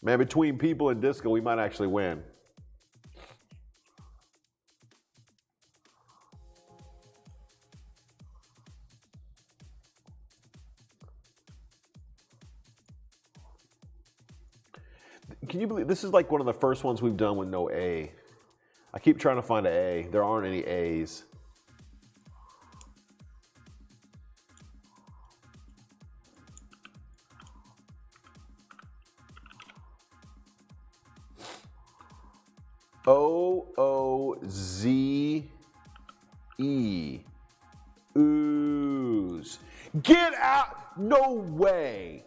Speaker 1: Man, between people and disco, we might actually win. Can you believe this is like one of the first ones we've done with no A? I keep trying to find an A. There aren't any A's. O-O-Z-E. Ooze. Get out! No way.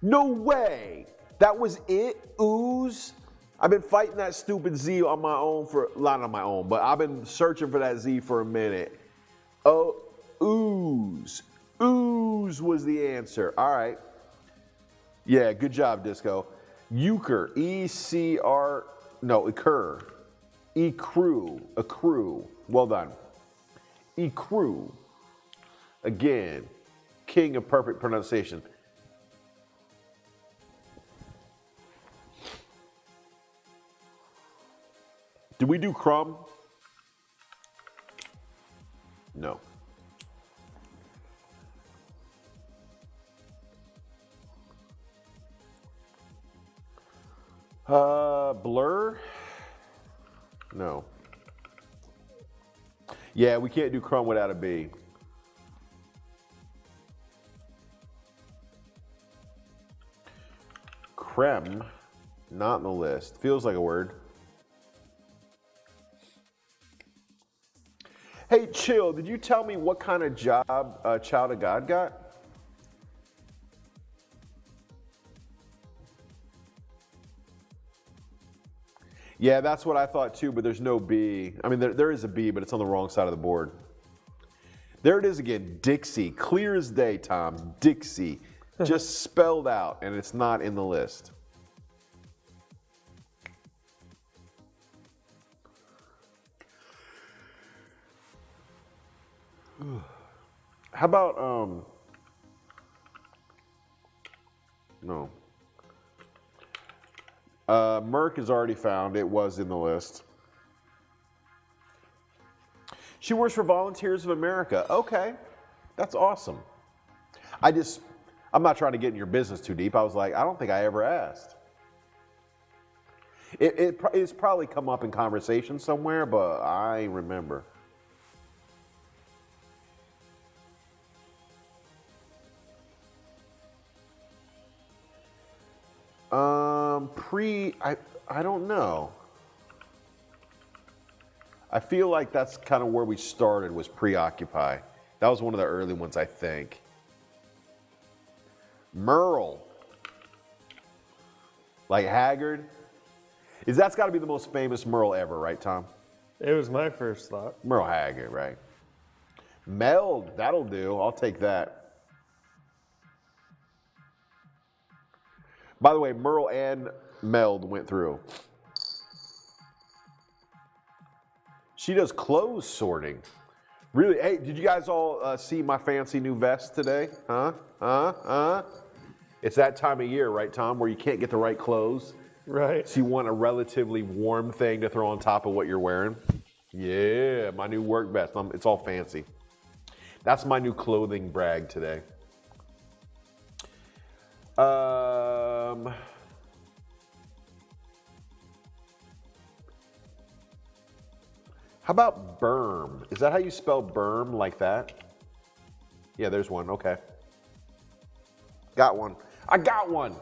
Speaker 1: No way. That was it? Ooze? I've been fighting that stupid Z on my own for, not on my own, but I've been searching for that Z for a minute. Oh, ooze. Ooze was the answer. All right. Yeah, good job, Disco. Euchre, E-C-R, no, Ecur. Ecru, accrue. Well done. Ecru. Again, king of perfect pronunciation. Did we do crumb? No. Blur? No. Yeah, we can't do crumb without a B. Creme, not in the list. Feels like a word. Hey, Chill, did you tell me what kind of job Child of God got? Yeah, that's what I thought too, but there's no B. I mean, there is a B, but it's on the wrong side of the board. There it is again, Dixie. Clear as day, Tom. Dixie. Just spelled out, and it's not in the list. How about, no. Merck is already found. It was in the list. She works for Volunteers of America. Okay, that's awesome. I'm not trying to get in your business too deep. I was like, I don't think I ever asked. It's probably come up in conversation somewhere, but I remember. I don't know. I feel like that's kind of where we started, was preoccupy. That was one of the early ones, I think. Merle. Like Haggard. That's got to be the most famous Merle ever, right, Tom?
Speaker 2: It was my first thought.
Speaker 1: Merle Haggard, right? Meld, that'll do. I'll take that. By the way, Merle and Meld went through. She does clothes sorting. Really? Hey, did you guys all see my fancy new vest today? Huh? It's that time of year, right, Tom, where you can't get the right clothes.
Speaker 2: Right.
Speaker 1: So you want a relatively warm thing to throw on top of what you're wearing. Yeah, my new work vest. It's all fancy. That's my new clothing brag today. How about berm? Is that how you spell berm, like that? Yeah, there's one. Okay. Got one. I got one.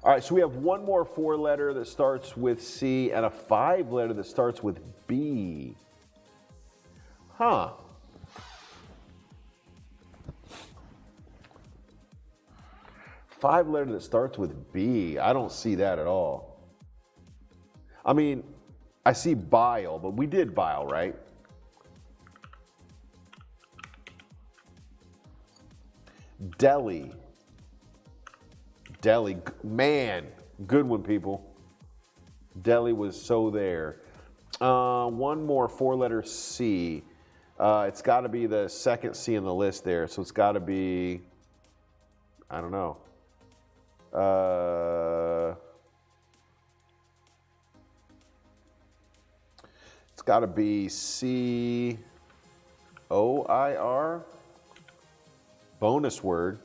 Speaker 1: All right, so we have one more 4-letter that starts with C and a 5-letter that starts with B. Huh. Five-letter that starts with B. I don't see that at all. I mean, I see bile, but we did bile, right? Deli. Deli, man, good one, people. Deli was so there. One more 4-letter C. It's got to be the second C in the list there, so it's got to be, I don't know. It's got to be C-O-I-R. Bonus word.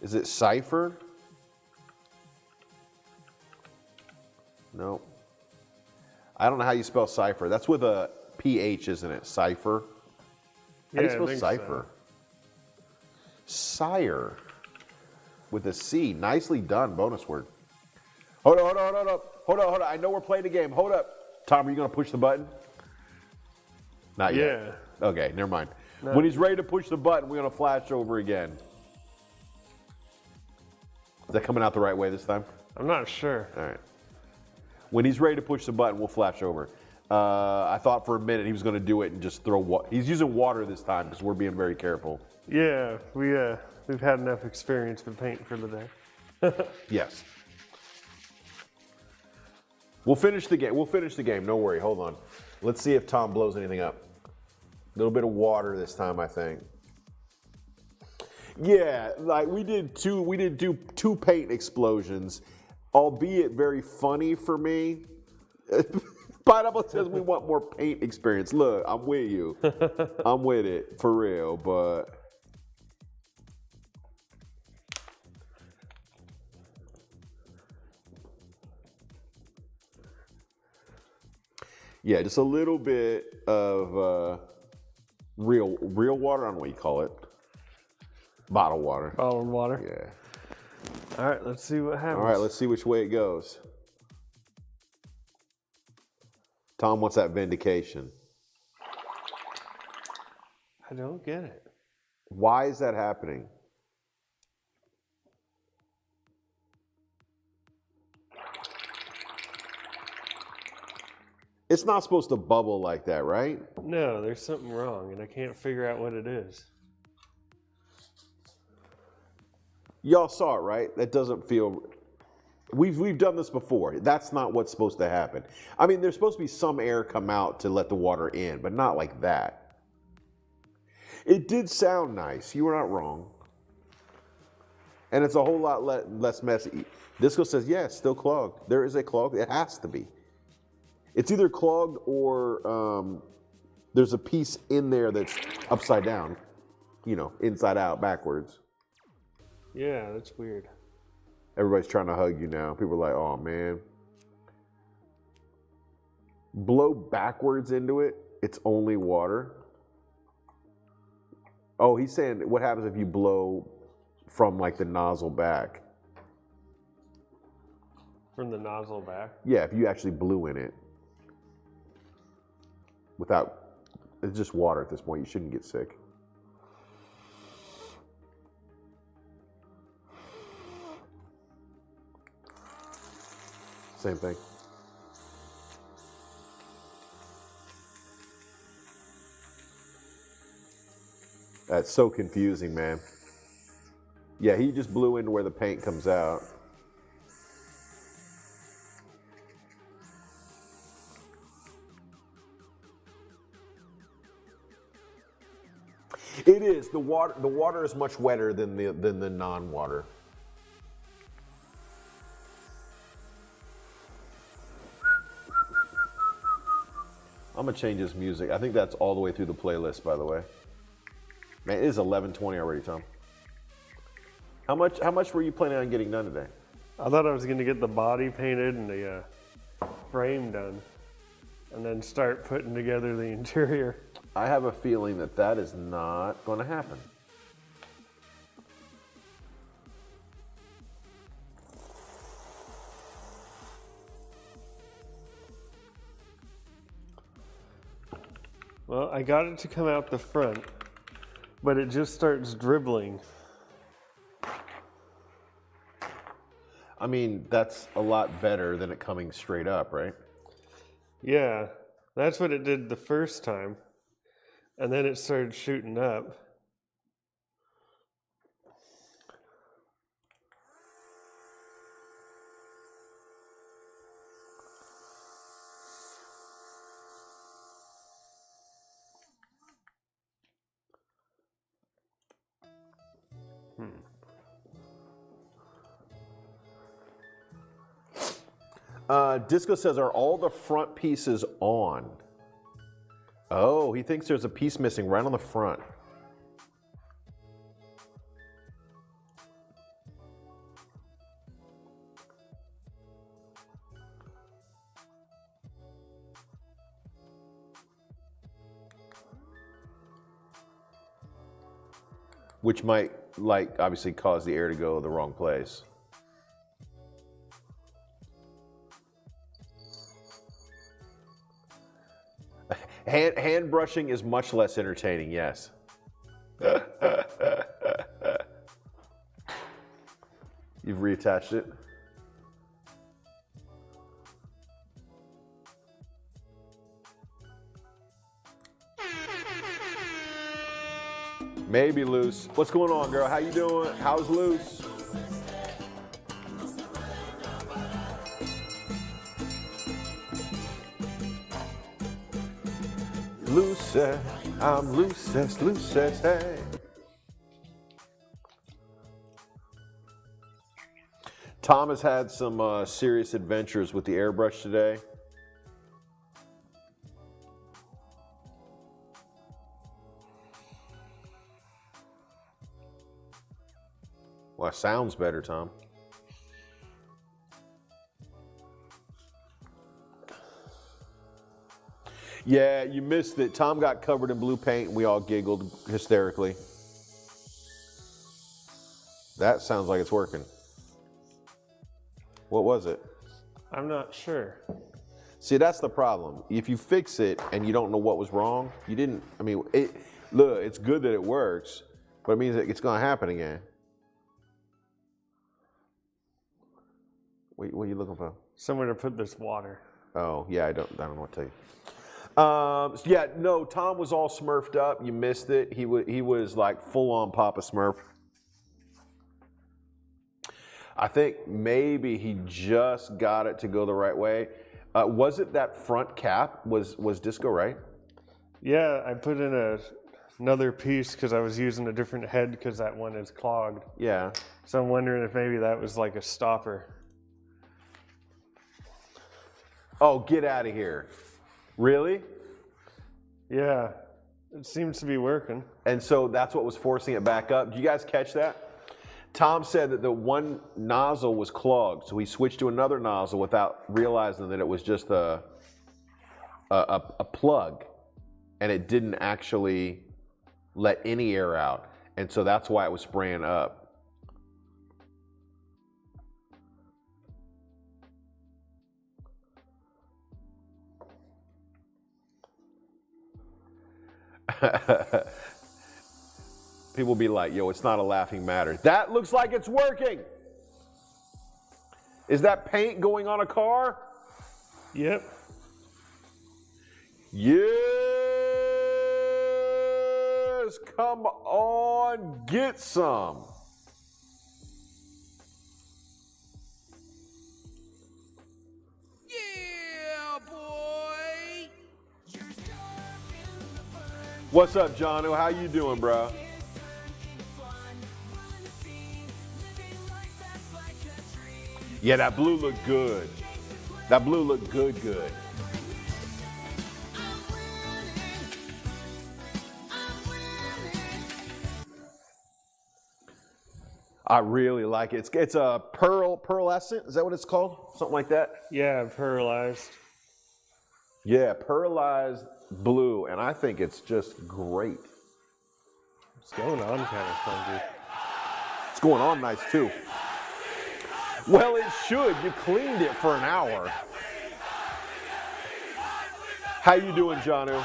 Speaker 1: Is it cipher? No. I don't know how you spell cipher. That's with a PH, isn't it? Cipher. How do you spell cipher? Sire. With a C. Nicely done. Bonus word. Hold on. I know we're playing a game. Hold up. Tom, are you going to push the button? Not yet.
Speaker 2: Yeah.
Speaker 1: Okay, never mind.
Speaker 2: No.
Speaker 1: When he's ready to push the button, we're going to flash over again. Is that coming out the right way this time?
Speaker 2: I'm not sure.
Speaker 1: All right. When he's ready to push the button, we'll flash over. I thought for a minute he was going to do it and just throw water. He's using water this time because we're being very careful.
Speaker 2: Yeah, we've had enough experience with paint for the day.
Speaker 1: Yes. We'll finish the game. Don't worry. Hold on. Let's see if Tom blows anything up. A little bit of water this time, I think. Yeah, like we did two paint explosions, albeit very funny for me. Pineapple says we want more paint experience. Look, I'm with you. I'm with it for real, but yeah, just a little bit of real water. I don't know what you call it. Bottled water.
Speaker 2: Bottled water.
Speaker 1: Yeah.
Speaker 2: All right, let's see what happens.
Speaker 1: All right, let's see which way it goes. Tom, what's that vindication?
Speaker 2: I don't get it.
Speaker 1: Why is that happening? It's not supposed to bubble like that, right?
Speaker 2: No, there's something wrong, and I can't figure out what it is.
Speaker 1: Y'all saw it, right? That doesn't feel... We've done this before. That's not what's supposed to happen. I mean, there's supposed to be some air come out to let the water in, but not like that. It did sound nice. You were not wrong. And it's a whole lot less messy. Disco says, yeah, it's still clogged. There is a clog. It has to be. It's either clogged or there's a piece in there that's upside down. You know, inside out, backwards.
Speaker 2: Yeah, that's weird.
Speaker 1: Everybody's trying to hug you now. People are like, oh, man. Blow backwards into it. It's only water. Oh, he's saying what happens if you blow from like the nozzle back?
Speaker 2: From the nozzle back?
Speaker 1: Yeah, if you actually blew in it. Without, it's just water at this point. You shouldn't get sick. Same thing. That's so confusing, man. Yeah, he just blew into where the paint comes out. It is. The water is much wetter than the non-water. I'm gonna change this music. I think that's all the way through the playlist, by the way. Man, it is 11:20 already, Tom. How much were you planning on getting done today?
Speaker 2: I thought I was going to get the body painted and the frame done, and then start putting together the interior.
Speaker 1: I have a feeling that is not going to happen.
Speaker 2: Well, I got it to come out the front, but it just starts dribbling.
Speaker 1: I mean, that's a lot better than it coming straight up, right?
Speaker 2: Yeah, that's what it did the first time, and then it started shooting up.
Speaker 1: Disco says, are all the front pieces on? Oh, he thinks there's a piece missing right on the front. Which might, like, obviously cause the air to go the wrong place. Hand brushing is much less entertaining, yes. You've reattached it? Maybe loose. What's going on, girl? How you doing? How's loose? Loose, I'm loose as hey. Tom has had some serious adventures with the airbrush today. Well, sounds better, Tom. Yeah, you missed it. Tom got covered in blue paint and we all giggled hysterically. That sounds like it's working. What was it?
Speaker 2: I'm not sure.
Speaker 1: See, that's the problem. If you fix it and you don't know what was wrong, you didn't, I mean, look, it's good that it works, but it means that it's going to happen again. Wait, what are you looking for?
Speaker 2: Somewhere to put this water.
Speaker 1: Oh, yeah, I don't know what to tell you. Yeah, no, Tom was all smurfed up. You missed it. He was like full on Papa Smurf. I think maybe he just got it to go the right way. Was it that front cap was Disco, right?
Speaker 2: Yeah, I put in another piece because I was using a different head because that one is clogged.
Speaker 1: Yeah.
Speaker 2: So I'm wondering if maybe that was like a stopper.
Speaker 1: Oh, get out of here. Really?
Speaker 2: Yeah, it seems to be working.
Speaker 1: And so that's what was forcing it back up. Did you guys catch that? Tom said that the one nozzle was clogged, so he switched to another nozzle without realizing that it was just a plug, and it didn't actually let any air out. And so that's why it was spraying up. People be like, yo, it's not a laughing matter. That looks like it's working. Is that paint going on a car?
Speaker 2: Yep.
Speaker 1: Yes, says, come on, get some.
Speaker 3: Yeah, boy.
Speaker 1: What's up, Jono? How you doing, bro? Yeah, that blue looked good. That blue looked good, good. I really like it. It's a pearlescent. Is that what it's called? Something like that?
Speaker 2: Yeah, pearlized.
Speaker 1: Yeah, pearlized blue, and I think it's just great.
Speaker 2: It's going on kind of funky.
Speaker 1: It's going on nice too. Well, it should. You cleaned it for an hour. How you doing, Jono?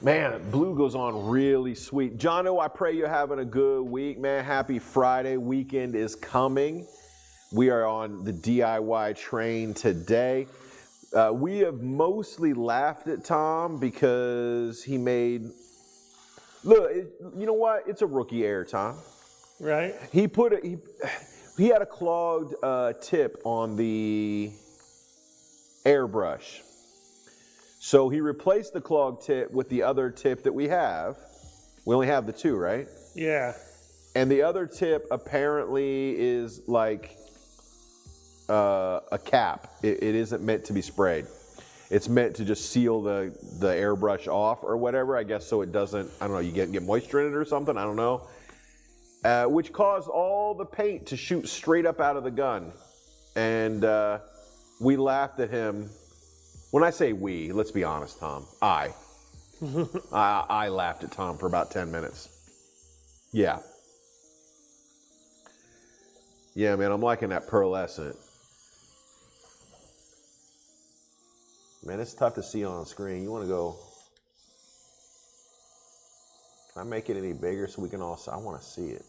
Speaker 1: Man, blue goes on really sweet. Jono, I pray you're having a good week, man. Happy Friday. Weekend is coming. We are on the DIY train today. We have mostly laughed at Tom because he made, look, you know what? It's a rookie error, Tom.
Speaker 2: Right?
Speaker 1: He had a clogged tip on the airbrush. So he replaced the clogged tip with the other tip that we have. We only have the two, right?
Speaker 2: Yeah.
Speaker 1: And the other tip apparently is like a cap. It isn't meant to be sprayed. It's meant to just seal the airbrush off or whatever, I guess, so it doesn't, I don't know, you get moisture in it or something, I don't know. Which caused all the paint to shoot straight up out of the gun. And we laughed at him. When I say we, let's be honest, Tom, I laughed at Tom for about 10 minutes. Yeah. Yeah, man, I'm liking that pearlescent. Man, it's tough to see on screen. You want to go, can I make it any bigger so we can all see? I want to see it.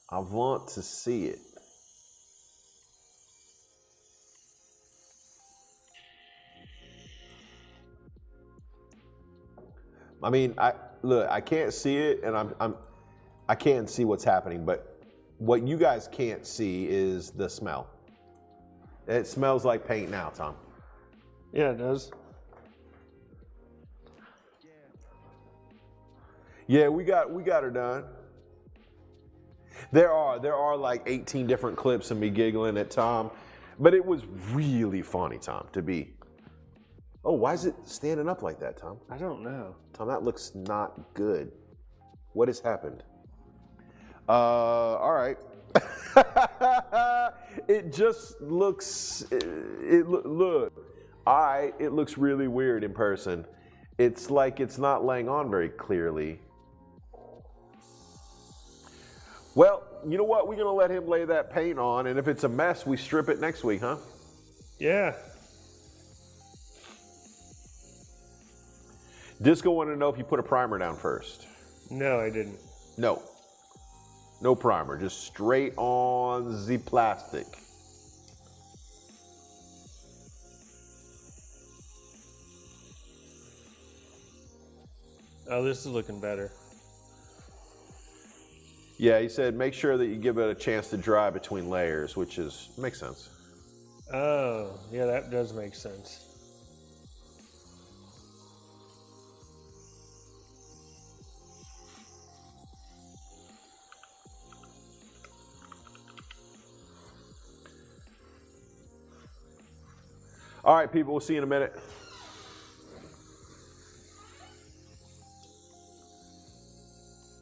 Speaker 1: I want to see it. I mean, I can't see it, and I can't see what's happening, but what you guys can't see is the smell. It smells like paint now, Tom.
Speaker 2: Yeah, it does.
Speaker 1: Yeah, we got her done. There are like 18 different clips of me giggling at Tom, but it was really funny, Tom, to be. Oh, why is it standing up like that, Tom?
Speaker 2: I don't know.
Speaker 1: Tom, that looks not good. What has happened? All right. It just looks, it looks really weird in person. It's like it's not laying on very clearly. Well, you know what? We're gonna let him lay that paint on, and if it's a mess, we strip it next week, huh?
Speaker 2: Yeah.
Speaker 1: Disco wanted to know if you put a primer down first.
Speaker 2: No, I didn't.
Speaker 1: No. No primer, just straight on the plastic.
Speaker 2: Oh, this is looking better.
Speaker 1: Yeah, he said make sure that you give it a chance to dry between layers, which makes sense.
Speaker 2: Oh, yeah, that does make sense.
Speaker 1: All right, people, we'll see you in a minute.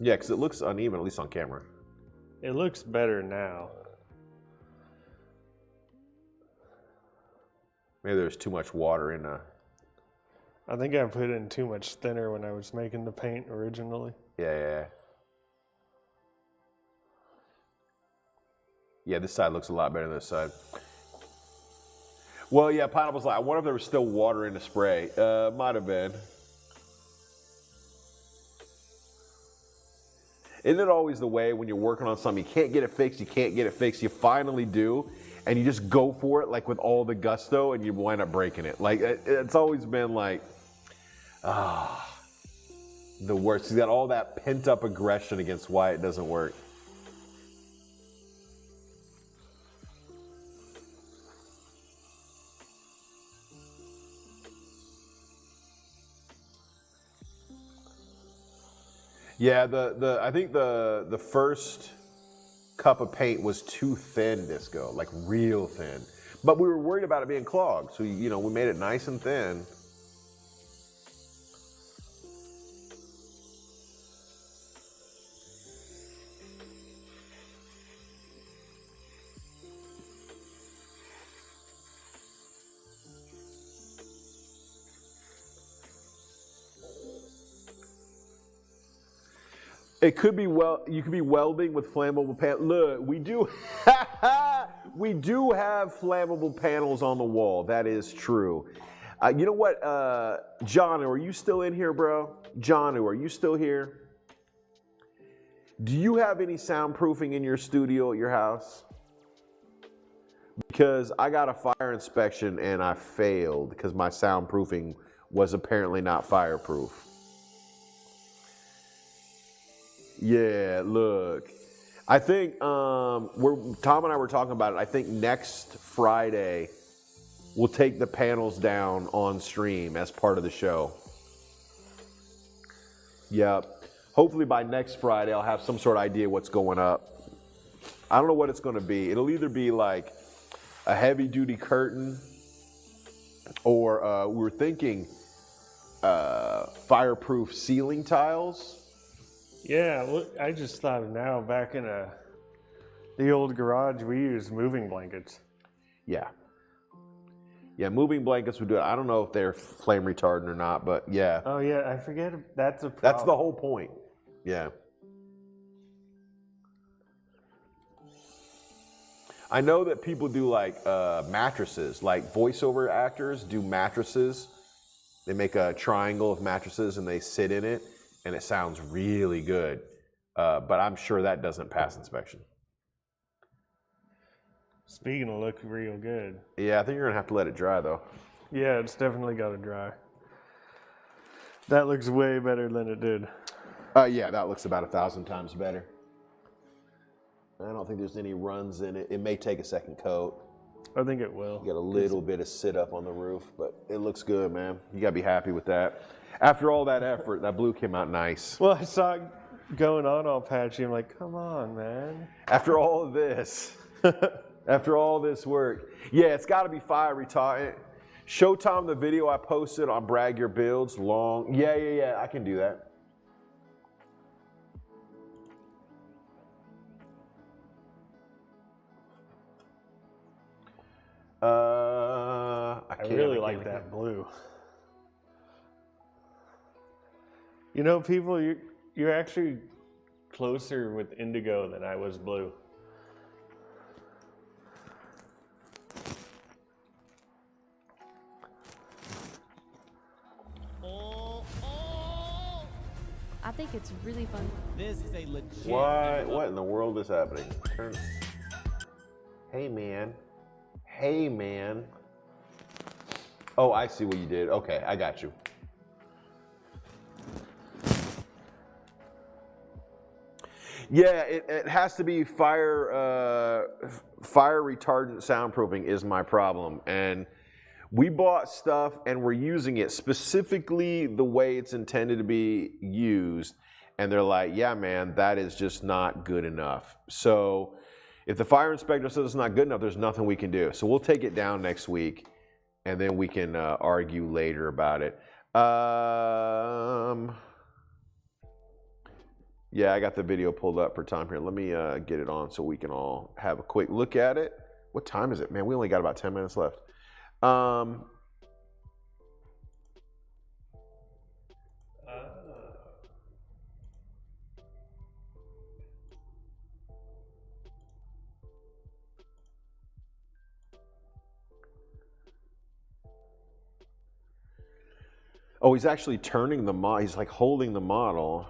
Speaker 1: Yeah, because it looks uneven, at least on camera.
Speaker 2: It looks better now.
Speaker 1: Maybe there's too much water in
Speaker 2: I think I put in too much thinner when I was making the paint originally.
Speaker 1: Yeah. Yeah, this side looks a lot better than this side. Well, yeah, pineapple's like, I wonder if there was still water in the spray. Might have been. Isn't it always the way when you're working on something, you can't get it fixed, you finally do, and you just go for it like with all the gusto and you wind up breaking it. Like, it's always been like, the worst. He's got all that pent up aggression against why it doesn't work. Yeah, I think the first cup of paint was too thin, Disco, like real thin. But we were worried about it being clogged, so we made it nice and thin. It could be you could be welding with flammable panels. Look, we do we do have flammable panels on the wall. That is true. You know what, John, are you still in here, bro? John, are you still here? Do you have any soundproofing in your studio at your house? Because I got a fire inspection and I failed because my soundproofing was apparently not fireproof. Yeah, look, I think Tom and I were talking about it. I think next Friday we'll take the panels down on stream as part of the show. Yep. Hopefully by next Friday I'll have some sort of idea what's going up. I don't know what it's going to be. It'll either be like a heavy duty curtain or we were thinking fireproof ceiling tiles.
Speaker 2: Yeah, look, I just thought of now, back in the old garage, we used moving blankets.
Speaker 1: Yeah. Yeah, moving blankets would do it. I don't know if they're flame retardant or not, but yeah.
Speaker 2: Oh, yeah, I forget. That's a problem.
Speaker 1: That's the whole point. Yeah. I know that people do like mattresses, like voiceover actors do mattresses. They make a triangle of mattresses and they sit in it. And it sounds really good, but I'm sure that doesn't pass inspection.
Speaker 2: Speaking of look real good.
Speaker 1: Yeah, I think you're gonna have to let it dry though.
Speaker 2: Yeah, it's definitely got to dry. That looks way better than it did.
Speaker 1: Yeah, that looks about 1,000 times better. I don't think there's any runs in it. It may take a second coat.
Speaker 2: I think it will.
Speaker 1: You got a little bit of sit up on the roof, but it looks good, man. You gotta be happy with that. After all that effort, that blue came out nice.
Speaker 2: Well, I saw it going on all patchy. I'm like, come on, man.
Speaker 1: After all of this, after all this work. Yeah, it's gotta be fire retardant. Show Tom the video I posted on Brag Your Builds. Long. Yeah, I can do that.
Speaker 2: I really like that blue. You know, people, you're actually closer with indigo than I was blue.
Speaker 4: I think it's really fun.
Speaker 3: This is a legit.
Speaker 1: What in the world is happening? Hey, man. Hey, man. Oh, I see what you did. Okay, I got you. Yeah, it has to be fire retardant soundproofing is my problem. And we bought stuff and we're using it specifically the way it's intended to be used. And they're like, yeah, man, that is just not good enough. So if the fire inspector says it's not good enough, there's nothing we can do. So we'll take it down next week and then we can argue later about it. Yeah, I got the video pulled up for Tom here. Let me get it on so we can all have a quick look at it. What time is it? Man, we only got about 10 minutes left. Oh, he's actually turning the model. He's like holding the model.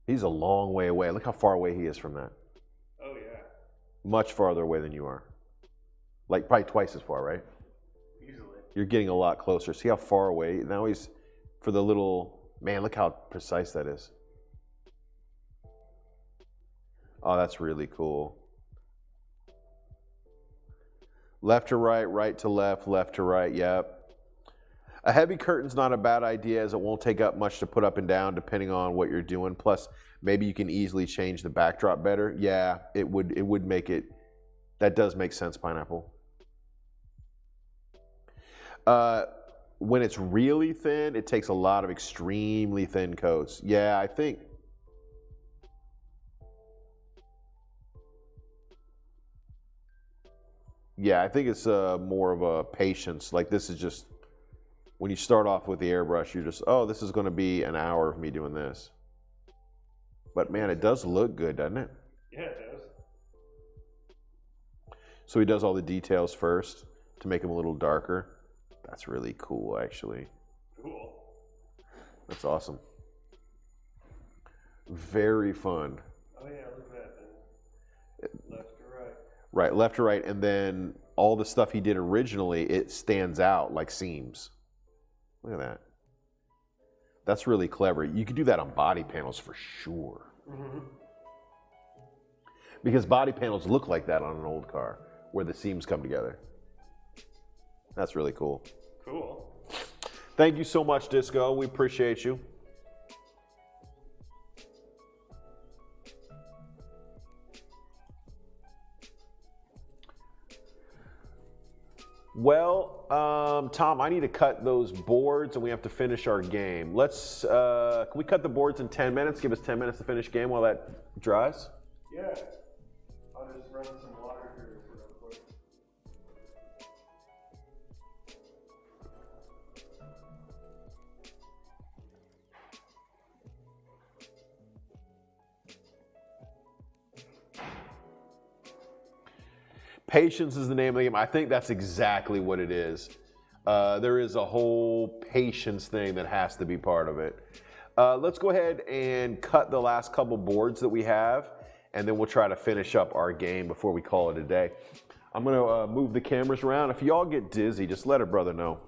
Speaker 1: He's a long way away. Look how far away he is from that.
Speaker 2: Oh, yeah.
Speaker 1: Much farther away than you are. Like probably twice as far, right?
Speaker 2: Easily.
Speaker 1: You're getting a lot closer. See how far away? Now he's for the little, man, look how precise that is. Oh, that's really cool. Left to right, right to left, left to right, yep. A heavy curtain's not a bad idea as it won't take up much to put up and down depending on what you're doing. Plus, maybe you can easily change the backdrop better. Yeah, it would make it, that does make sense, Pineapple. When it's really thin, it takes a lot of extremely thin coats. Yeah, I think. Yeah, I think it's more of a patience. Like this is just, when you start off with the airbrush, you're just, oh, this is going to be an hour of me doing this. But man, it does look good, doesn't it?
Speaker 2: Yeah, it does.
Speaker 1: So he does all the details first to make them a little darker. That's really cool, actually.
Speaker 2: Cool.
Speaker 1: That's awesome. Very fun.
Speaker 2: Oh, yeah, look at that thing. Left to right.
Speaker 1: Right, left to right, and then all the stuff he did originally, it stands out like seams. Look at that. That's really clever. You could do that on body panels for sure.
Speaker 2: Mm-hmm.
Speaker 1: Because body panels look like that on an old car, where the seams come together. That's really cool.
Speaker 2: Cool.
Speaker 1: Thank you so much, Disco. We appreciate you. Well, Tom, I need to cut those boards and we have to finish our game. Let's, can we cut the boards in 10 minutes? Give us 10 minutes to finish game while that dries?
Speaker 2: Yeah. I'll just run some water here real quick.
Speaker 1: Patience is the name of the game. I think that's exactly what it is. There is a whole patience thing that has to be part of it. Let's go ahead and cut the last couple boards that we have, and then we'll try to finish up our game before we call it a day. I'm gonna move the cameras around. If y'all get dizzy, just let a brother know.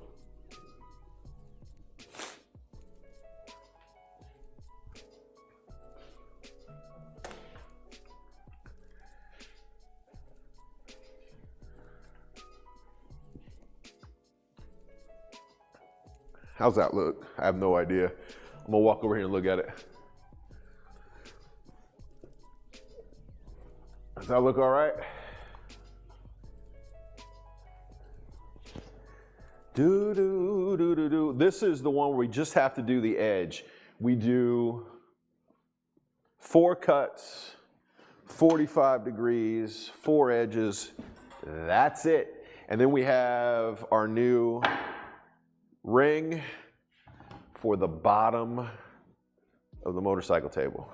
Speaker 1: How's that look? I have no idea. I'm gonna walk over here and look at it. Does that look all right? Do, do, do, do, do. This is the one where we just have to do the edge. We do 4 cuts, 45 degrees, 4 edges. That's it. And then we have our new ring for the bottom of the motorcycle table.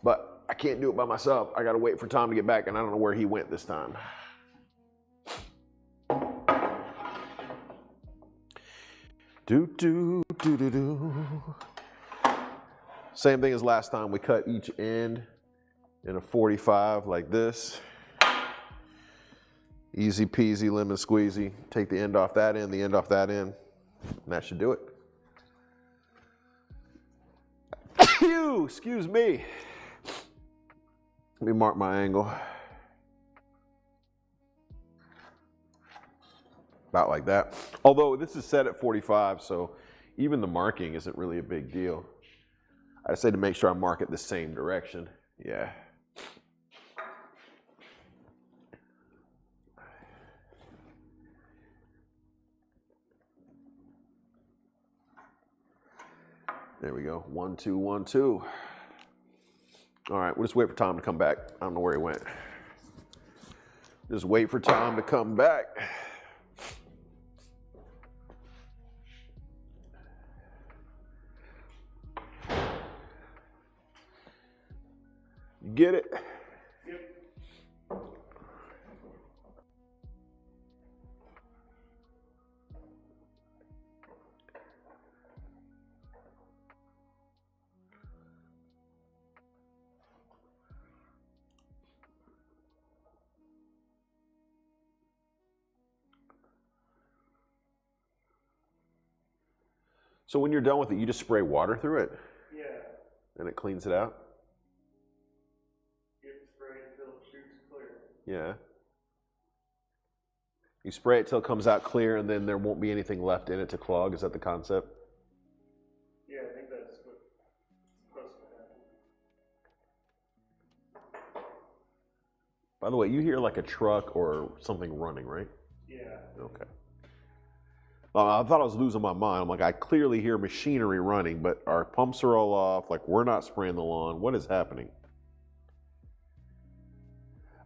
Speaker 1: But I can't do it by myself. I gotta wait for Tom to get back, and I don't know where he went this time. Do, do, do, do, do. Same thing as last time. We cut each end in a 45 like this. Easy peasy, lemon squeezy. Take the end off that end, the end off that end, and that should do it. Excuse me. Let me mark my angle. About like that. Although this is set at 45, so even the marking isn't really a big deal. I just had to make sure I mark it the same direction. Yeah. There we go. 1, 2, 1, 2. All right, we'll just wait for Tom to come back. I don't know where he went. Just wait for Tom to come back. You get it?
Speaker 2: Yep.
Speaker 1: So when you're done with it, you just spray water through it
Speaker 2: Yeah.
Speaker 1: and it cleans it out?
Speaker 2: You have to spray it until it shoots clear.
Speaker 1: Yeah. You spray it till it comes out clear and then there won't be anything left in it to clog. Is that the concept?
Speaker 2: Yeah, I think that's what's supposed to happen.
Speaker 1: By the way, you hear like a truck or something running, right?
Speaker 2: Yeah.
Speaker 1: Okay. I thought I was losing my mind. I'm like, I clearly hear machinery running, but our pumps are all off. Like, we're not spraying the lawn. What is happening?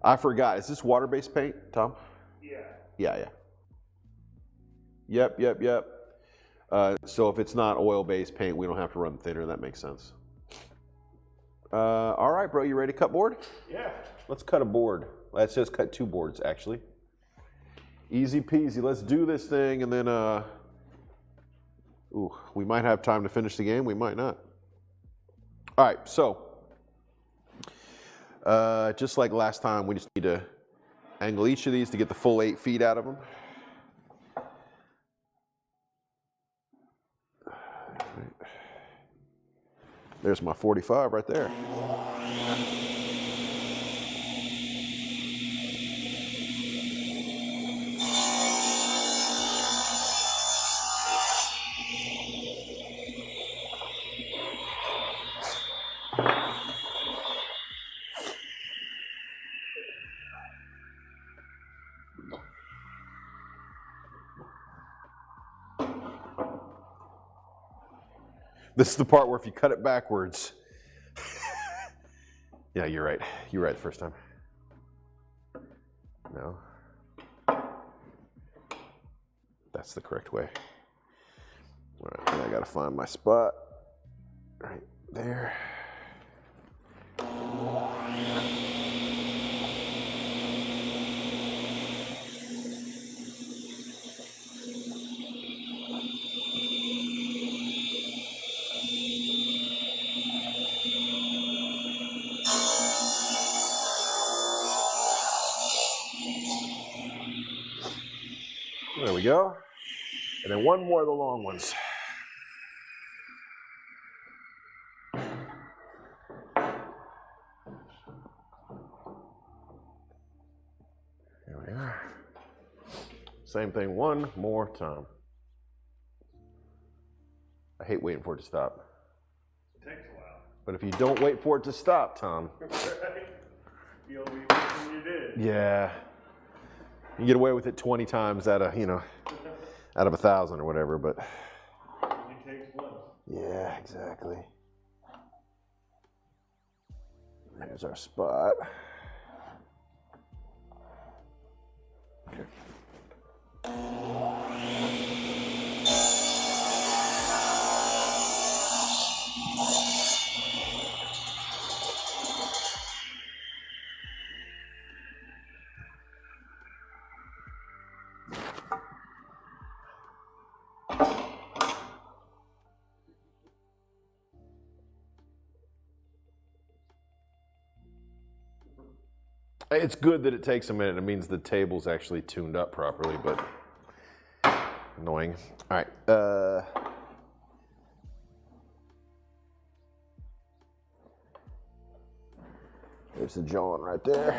Speaker 1: I forgot. Is this water-based paint, Tom?
Speaker 2: Yeah.
Speaker 1: Yeah. Yep. So if it's not oil-based paint, we don't have to run thinner. That makes sense. All right, bro. You ready to cut board?
Speaker 2: Yeah.
Speaker 1: Let's cut a board. Let's just cut 2 boards, actually. Easy peasy. Let's do this thing, and then, we might have time to finish the game. We might not. All right, so just like last time, we just need to angle each of these to get the full 8 feet out of them. There's my 45 right there. This is the part where if you cut it backwards. Yeah, you're right. You're right the first time. No. That's the correct way. All right, now I gotta find my spot. Right there. There we go. And then one more of the long ones. There we are. Same thing one more time. I hate waiting for it to stop.
Speaker 2: It takes a while.
Speaker 1: But if you don't wait for it to stop, Tom.
Speaker 2: You'll be wishing you did.
Speaker 1: Yeah. You get away with it 20 times out of, out of 1,000 or whatever, but.
Speaker 2: It takes one.
Speaker 1: Yeah, exactly. There's our spot. Okay. It's good that it takes a minute. It means the table's actually tuned up properly, but annoying. All right. There's the John right there.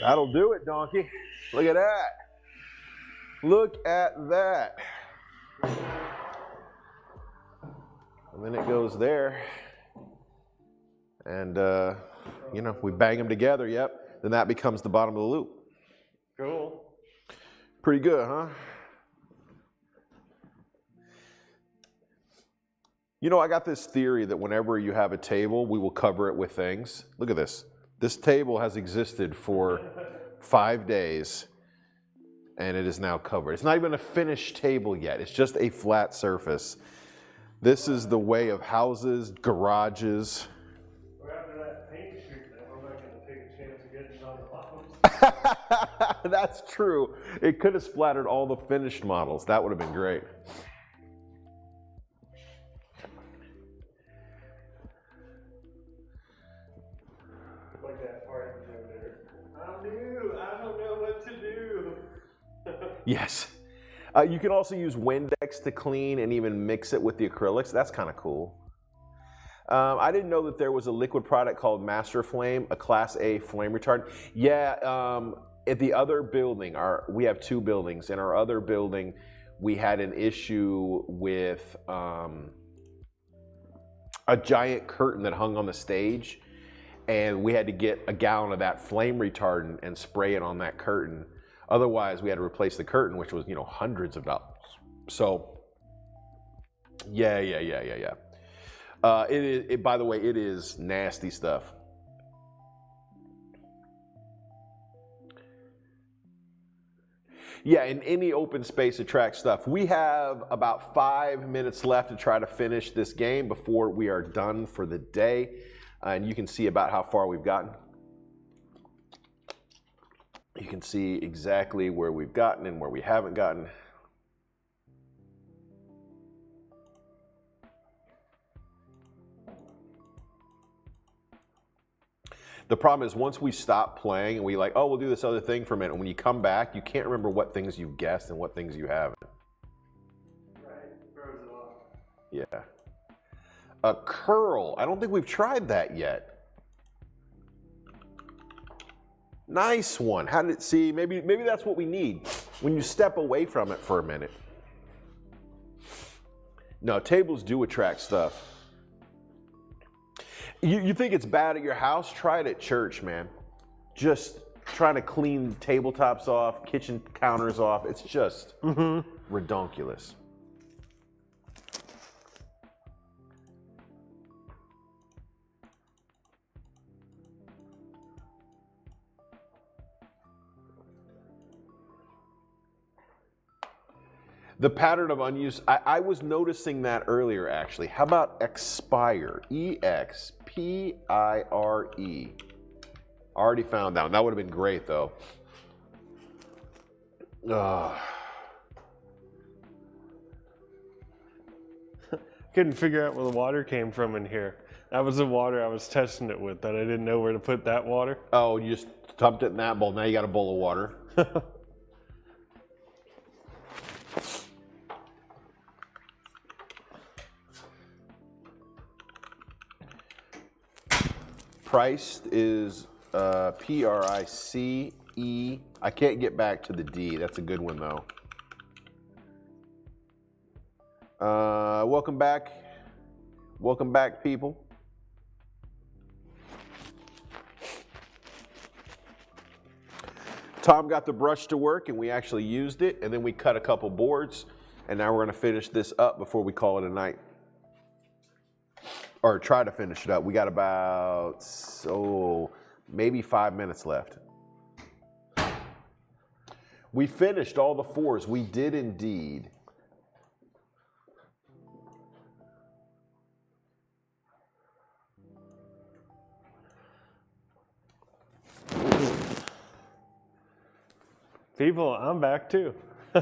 Speaker 1: That'll do it, donkey. Look at that. Look at that. And then it goes there. And, we bang them together, yep. Then that becomes the bottom of the loop.
Speaker 2: Cool.
Speaker 1: Pretty good, huh? I got this theory that whenever you have a table, we will cover it with things. Look at this. This table has existed for 5 days. And it is now covered. It's not even a finished table yet. It's just a flat surface. This is the way of houses, garages.
Speaker 2: Well, after that paint shoot, then we're not going to take a chance of getting on the bottoms.
Speaker 1: That's true. It could have splattered all the finished models. That would have been great.
Speaker 2: bartender. I'm new. I don't know what to do.
Speaker 1: Yes. You can also use Windex to clean and even mix it with the acrylics. That's kind of cool. I didn't know that there was a liquid product called Master Flame, a Class A flame retardant. Yeah, at the other building, we have 2 buildings. In our other building, we had an issue with a giant curtain that hung on the stage, and we had to get a gallon of that flame retardant and spray it on that curtain. Otherwise, we had to replace the curtain, which was, hundreds of dollars. So, yeah. By the way, it is nasty stuff. Yeah, in any open space attracts stuff. We have about 5 minutes left to try to finish this game before we are done for the day. And you can see about how far we've gotten. You can see exactly where we've gotten and where we haven't gotten. The problem is once we stop playing and we we'll do this other thing for a minute. And when you come back, you can't remember what things you've guessed and what things you haven't.
Speaker 2: Right, throws it off.
Speaker 1: Yeah. A curl. I don't think we've tried that yet. Nice one. How did it see? Maybe that's what we need when you step away from it for a minute. No, tables do attract stuff. You think it's bad at your house? Try it at church, man. Just trying to clean tabletops off, kitchen counters off. It's just redonkulous. The pattern of unused, I was noticing that earlier actually. How about expire? E-X-P-I-R-E. Already found that one. That would have been great though.
Speaker 2: Couldn't figure out where the water came from in here. That was the water I was testing it with, that I didn't know where to put that water.
Speaker 1: Oh, you just dumped it in that bowl. Now you got a bowl of water. Priced is P-R-I-C-E. I can't get back to the D. That's a good one though. Welcome back. Welcome back, people. Tom got the brush to work and we actually used it, and then we cut a couple boards, and now we're going to finish this up before we call it a night. Or try to finish it up. We got about, maybe 5 minutes left. We finished all the 4s. We did indeed.
Speaker 2: People, I'm back too. I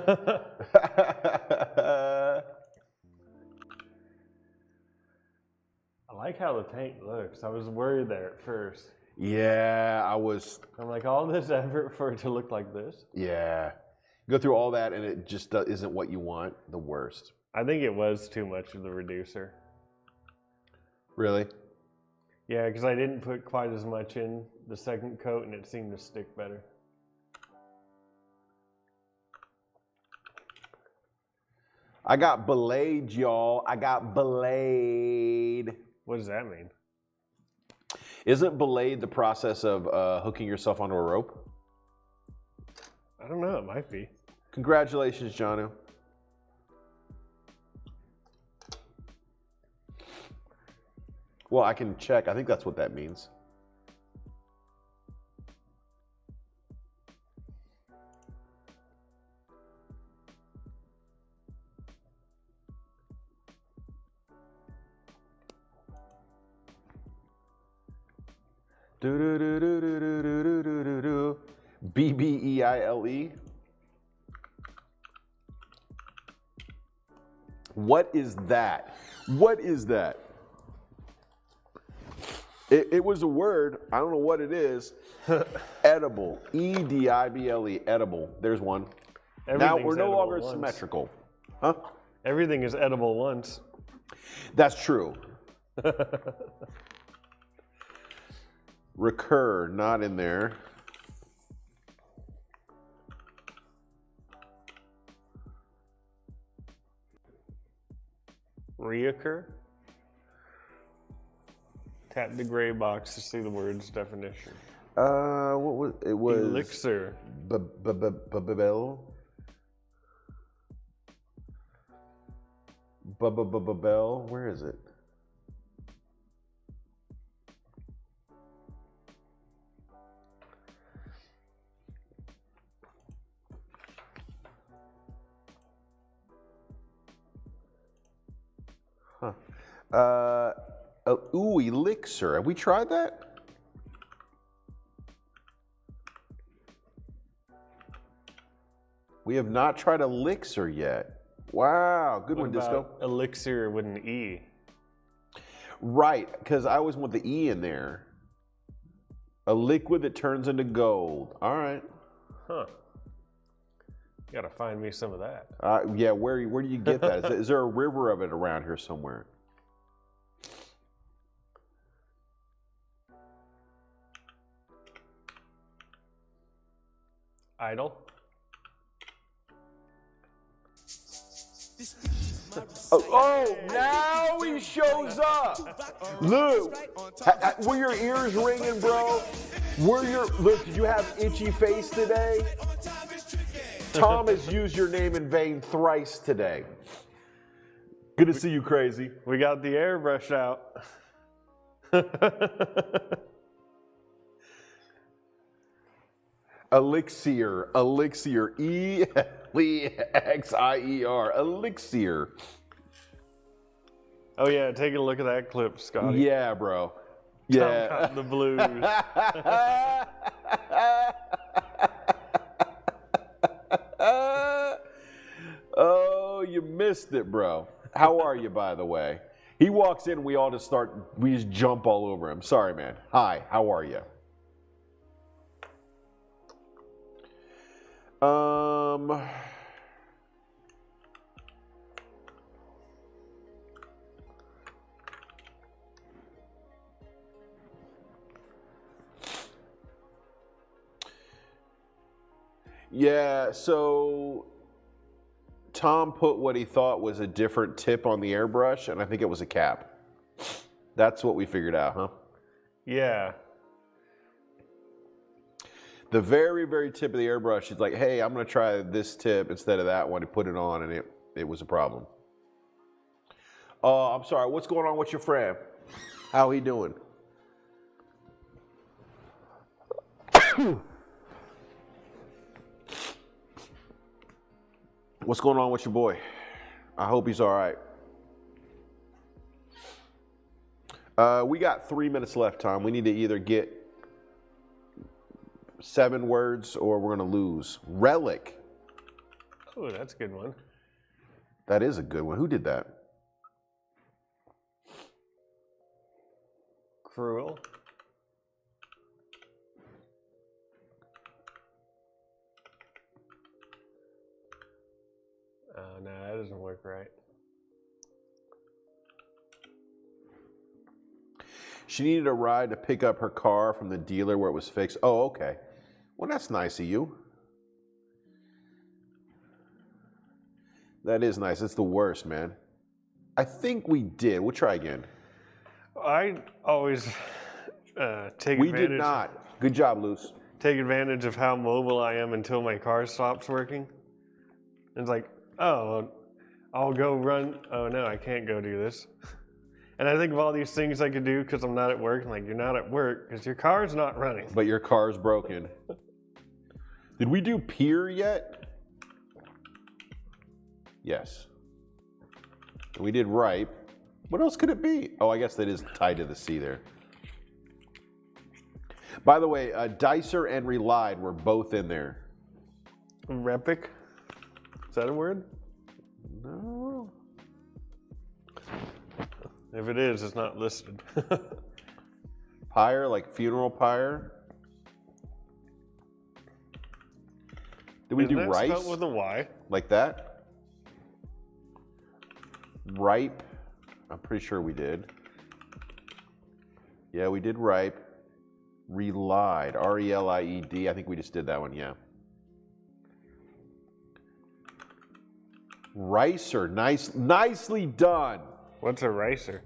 Speaker 2: like how the paint looks. I was worried there at first.
Speaker 1: Yeah,
Speaker 2: I'm like, all this effort for it to look like this?
Speaker 1: Yeah. Go through all that and it just isn't what you want. The worst.
Speaker 2: I think it was too much of the reducer.
Speaker 1: Really?
Speaker 2: Yeah, because I didn't put quite as much in the second coat and it seemed to stick better.
Speaker 1: I got belayed, y'all. I got belayed.
Speaker 2: What does that mean?
Speaker 1: Isn't belayed the process of hooking yourself onto a rope?
Speaker 2: I don't know, it might be.
Speaker 1: Congratulations, Janu. Well, I can check. I think that's what that means. B-B-E-I-L-E. What is that? What is that? It was a word. I don't know what it is. Edible. E-D-I-B-L-E. Edible. There's one. Now we're no longer symmetrical. Huh?
Speaker 2: Everything is edible once.
Speaker 1: That's true. Recur, not in there.
Speaker 2: Reoccur? Tap the gray box to see the word's definition.
Speaker 1: What was it? Was
Speaker 2: Elixir.
Speaker 1: Bell. Bell. Where is it? Huh. Elixir. Have we tried that? We have not tried elixir yet. Wow, good one, Disco.
Speaker 2: Elixir with an E.
Speaker 1: Right, because I always want the E in there. A liquid that turns into gold. All right.
Speaker 2: Huh. You gotta find me some of that.
Speaker 1: Yeah, where do you get that? Is there a river of it around here somewhere?
Speaker 2: Idle.
Speaker 1: Oh, now he shows up. Luke, were your ears ringing, bro? Luke, did you have itchy face today? Tom has used your name in vain thrice today. Good to see you, crazy.
Speaker 2: We got the airbrush out.
Speaker 1: Elixir, E-L-E-X-I-E-R, elixir.
Speaker 2: Oh yeah, take a look at that clip, Scotty.
Speaker 1: Yeah, bro.
Speaker 2: Tom
Speaker 1: Yeah.
Speaker 2: caught the blues.
Speaker 1: Oh, you missed it, bro. How are you, by the way? He walks in, we just jump all over him. Sorry, man. Hi, how are you? Yeah, so Tom put what he thought was a different tip on the airbrush, and I think it was a cap. That's what we figured out, huh?
Speaker 2: Yeah.
Speaker 1: The very, very tip of the airbrush, he's like, hey, I'm going to try this tip instead of that one. He put it on, and it was a problem. I'm sorry, what's going on with your friend? How he doing? What's going on with your boy? I hope he's all right. We got 3 minutes left, Tom. We need to either get 7 words or we're going to lose. Relic.
Speaker 2: Oh, that's a good one.
Speaker 1: That is a good one. Who did that?
Speaker 2: Cruel. Oh, no, that doesn't work right.
Speaker 1: She needed a ride to pick up her car from the dealer where it was fixed. Oh, okay. Well, that's nice of you. That is nice. It's the worst, man. I think we did. We'll try again.
Speaker 2: I always take
Speaker 1: We
Speaker 2: advantage.
Speaker 1: did not. Good job, Luce.
Speaker 2: Take advantage of how mobile I am until my car stops working. It's like, oh, I'll go run. Oh no, I can't go do this. And I think of all these things I could do because I'm not at work. I'm like, you're not at work because your car's not running.
Speaker 1: But your car's broken. Did we do pier yet? Yes. We did ripe. What else could it be? Oh, I guess that is tied to the sea there. By the way, Dicer and Relied were both in there.
Speaker 2: Repic? Is that a word?
Speaker 1: No.
Speaker 2: If it is, it's not listed.
Speaker 1: Pyre, like funeral pyre. Did we
Speaker 2: Isn't
Speaker 1: do
Speaker 2: that
Speaker 1: rice?
Speaker 2: spelled with a Y?
Speaker 1: Like that? Ripe. I'm pretty sure we did. Yeah, we did ripe. Relied. R-E-L-I-E-D. I think we just did that one, yeah. Ricer. Nicely done.
Speaker 2: What's a ricer?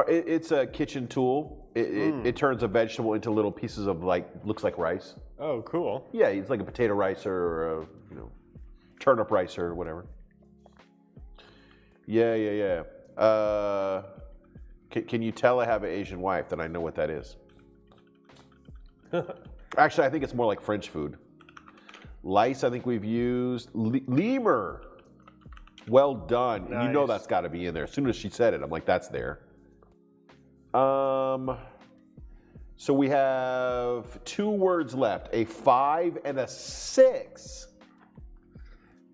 Speaker 1: It's a kitchen tool. It turns a vegetable into little pieces of looks like rice.
Speaker 2: Oh, cool.
Speaker 1: Yeah, it's like a potato ricer or a turnip ricer or whatever. Yeah. Can you tell I have an Asian wife that I know what that is? Actually, I think it's more like French food. Lice, I think we've used. Lemur. Well done.
Speaker 2: Nice.
Speaker 1: You know that's got to be in there. As soon as she said it, I'm like, that's there. So we have 2 words left, a 5 and a 6.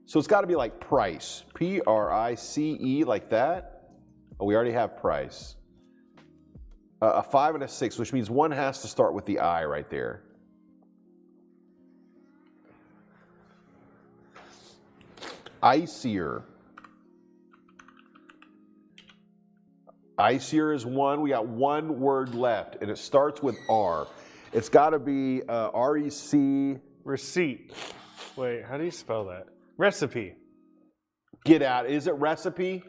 Speaker 1: So it's got to be like price, P-R-I-C-E, like that. Oh, we already have price. A 5 and a 6, which means one has to start with the I right there. Icier. Icier is 1. We got 1 word left, and it starts with R. It's got to be R-E-C.
Speaker 2: Receipt. Wait, how do you spell that? Recipe.
Speaker 1: Get out. Is it recipe?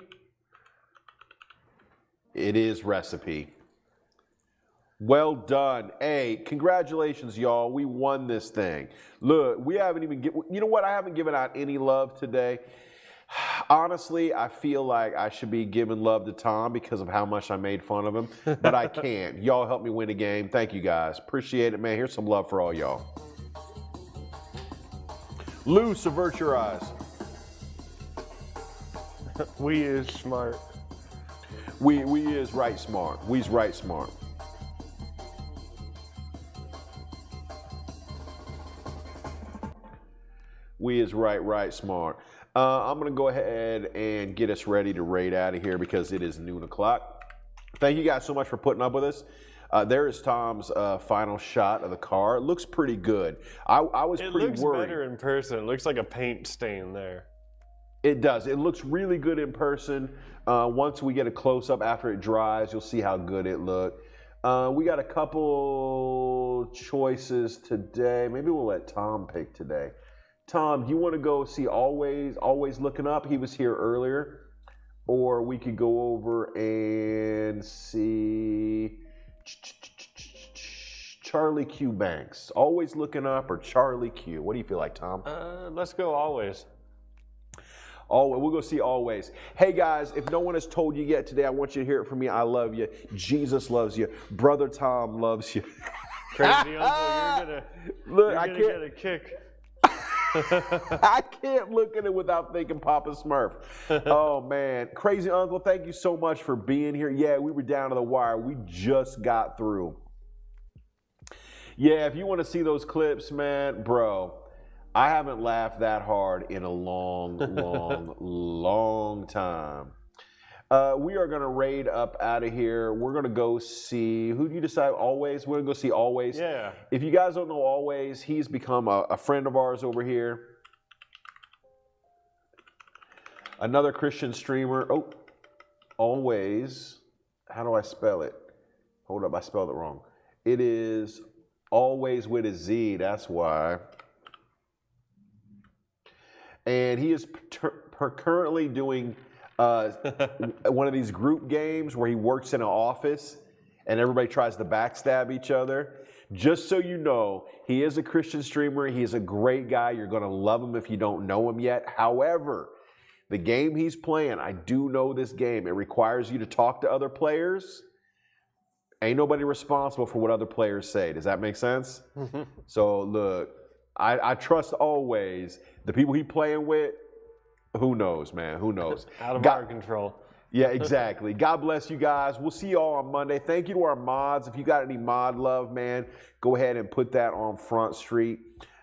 Speaker 1: It is recipe. Well done. Hey, congratulations, y'all. We won this thing. Look, we haven't even you know what? I haven't given out any love today. Honestly, I feel like I should be giving love to Tom because of how much I made fun of him, but I can't. Y'all helped me win a game. Thank you, guys. Appreciate it, man. Here's some love for all y'all. Loose, avert your eyes.
Speaker 2: We is smart.
Speaker 1: We is right smart. We's right smart. We is right smart. I'm going to go ahead and get us ready to raid out of here because it is noon o'clock. Thank you guys so much for putting up with us. There is Tom's final shot of the car. It looks pretty good. I was pretty worried.
Speaker 2: It looks better in person. It looks like a paint stain there.
Speaker 1: It does. It looks really good in person. Once we get a close-up after it dries, you'll see how good it looked. We got a couple choices today. Maybe we'll let Tom pick today. Tom, do you want to go see Always Looking Up? He was here earlier. Or we could go over and see Charlie Q Banks. Always Looking Up or Charlie Q? What do you feel like, Tom?
Speaker 2: Let's go Always.
Speaker 1: We'll go see Always. Hey guys, if no one has told you yet today, I want you to hear it from me. I love you. Jesus loves you. Brother Tom loves you.
Speaker 2: Crazy Uncle,
Speaker 1: Look,
Speaker 2: you're gonna get a kick.
Speaker 1: I can't look at it without thinking Papa Smurf. Oh man, Crazy Uncle, thank you so much for being here. Yeah, we were down to the wire. We just got through. Yeah, if you want to see those clips, man, bro, I haven't laughed that hard in a long time. We are going to raid up out of here. We're going to go see, who do you decide? Always? We're going to go see Always.
Speaker 2: Yeah.
Speaker 1: If you guys don't know Always, he's become a friend of ours over here. Another Christian streamer. Oh, Always. How do I spell it? Hold up, I spelled it wrong. It is Always with a Z, that's why. And he is currently doing one of these group games where he works in an office and everybody tries to backstab each other. Just so you know, he is a Christian streamer. He is a great guy. You're going to love him if you don't know him yet. However, the game he's playing, I do know this game. It requires you to talk to other players. Ain't nobody responsible for what other players say. Does that make sense? So look, I trust Always. The people he playing with, who knows, man? Who knows?
Speaker 2: Out of our control.
Speaker 1: Yeah, exactly. God bless you guys. We'll see you all on Monday. Thank you to our mods. If you got any mod love, man, go ahead and put that on Front Street.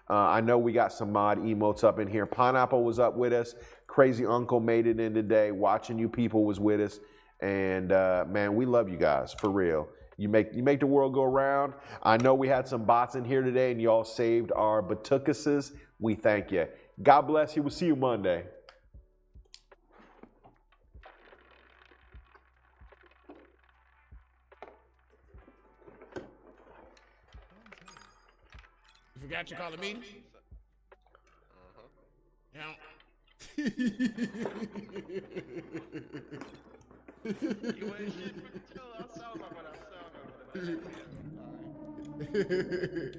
Speaker 1: I know we got some mod emotes up in here. Pineapple was up with us. Crazy Uncle made it in today. Watching You People was with us. And, man, we love you guys, for real. You make the world go round. I know we had some bots in here today, and y'all saved our batucuses. We thank you. God bless you. We'll see you Monday.
Speaker 3: You forgot you called a meeting? Yeah.
Speaker 5: You ain't shit for the show. I sound like what I sound like.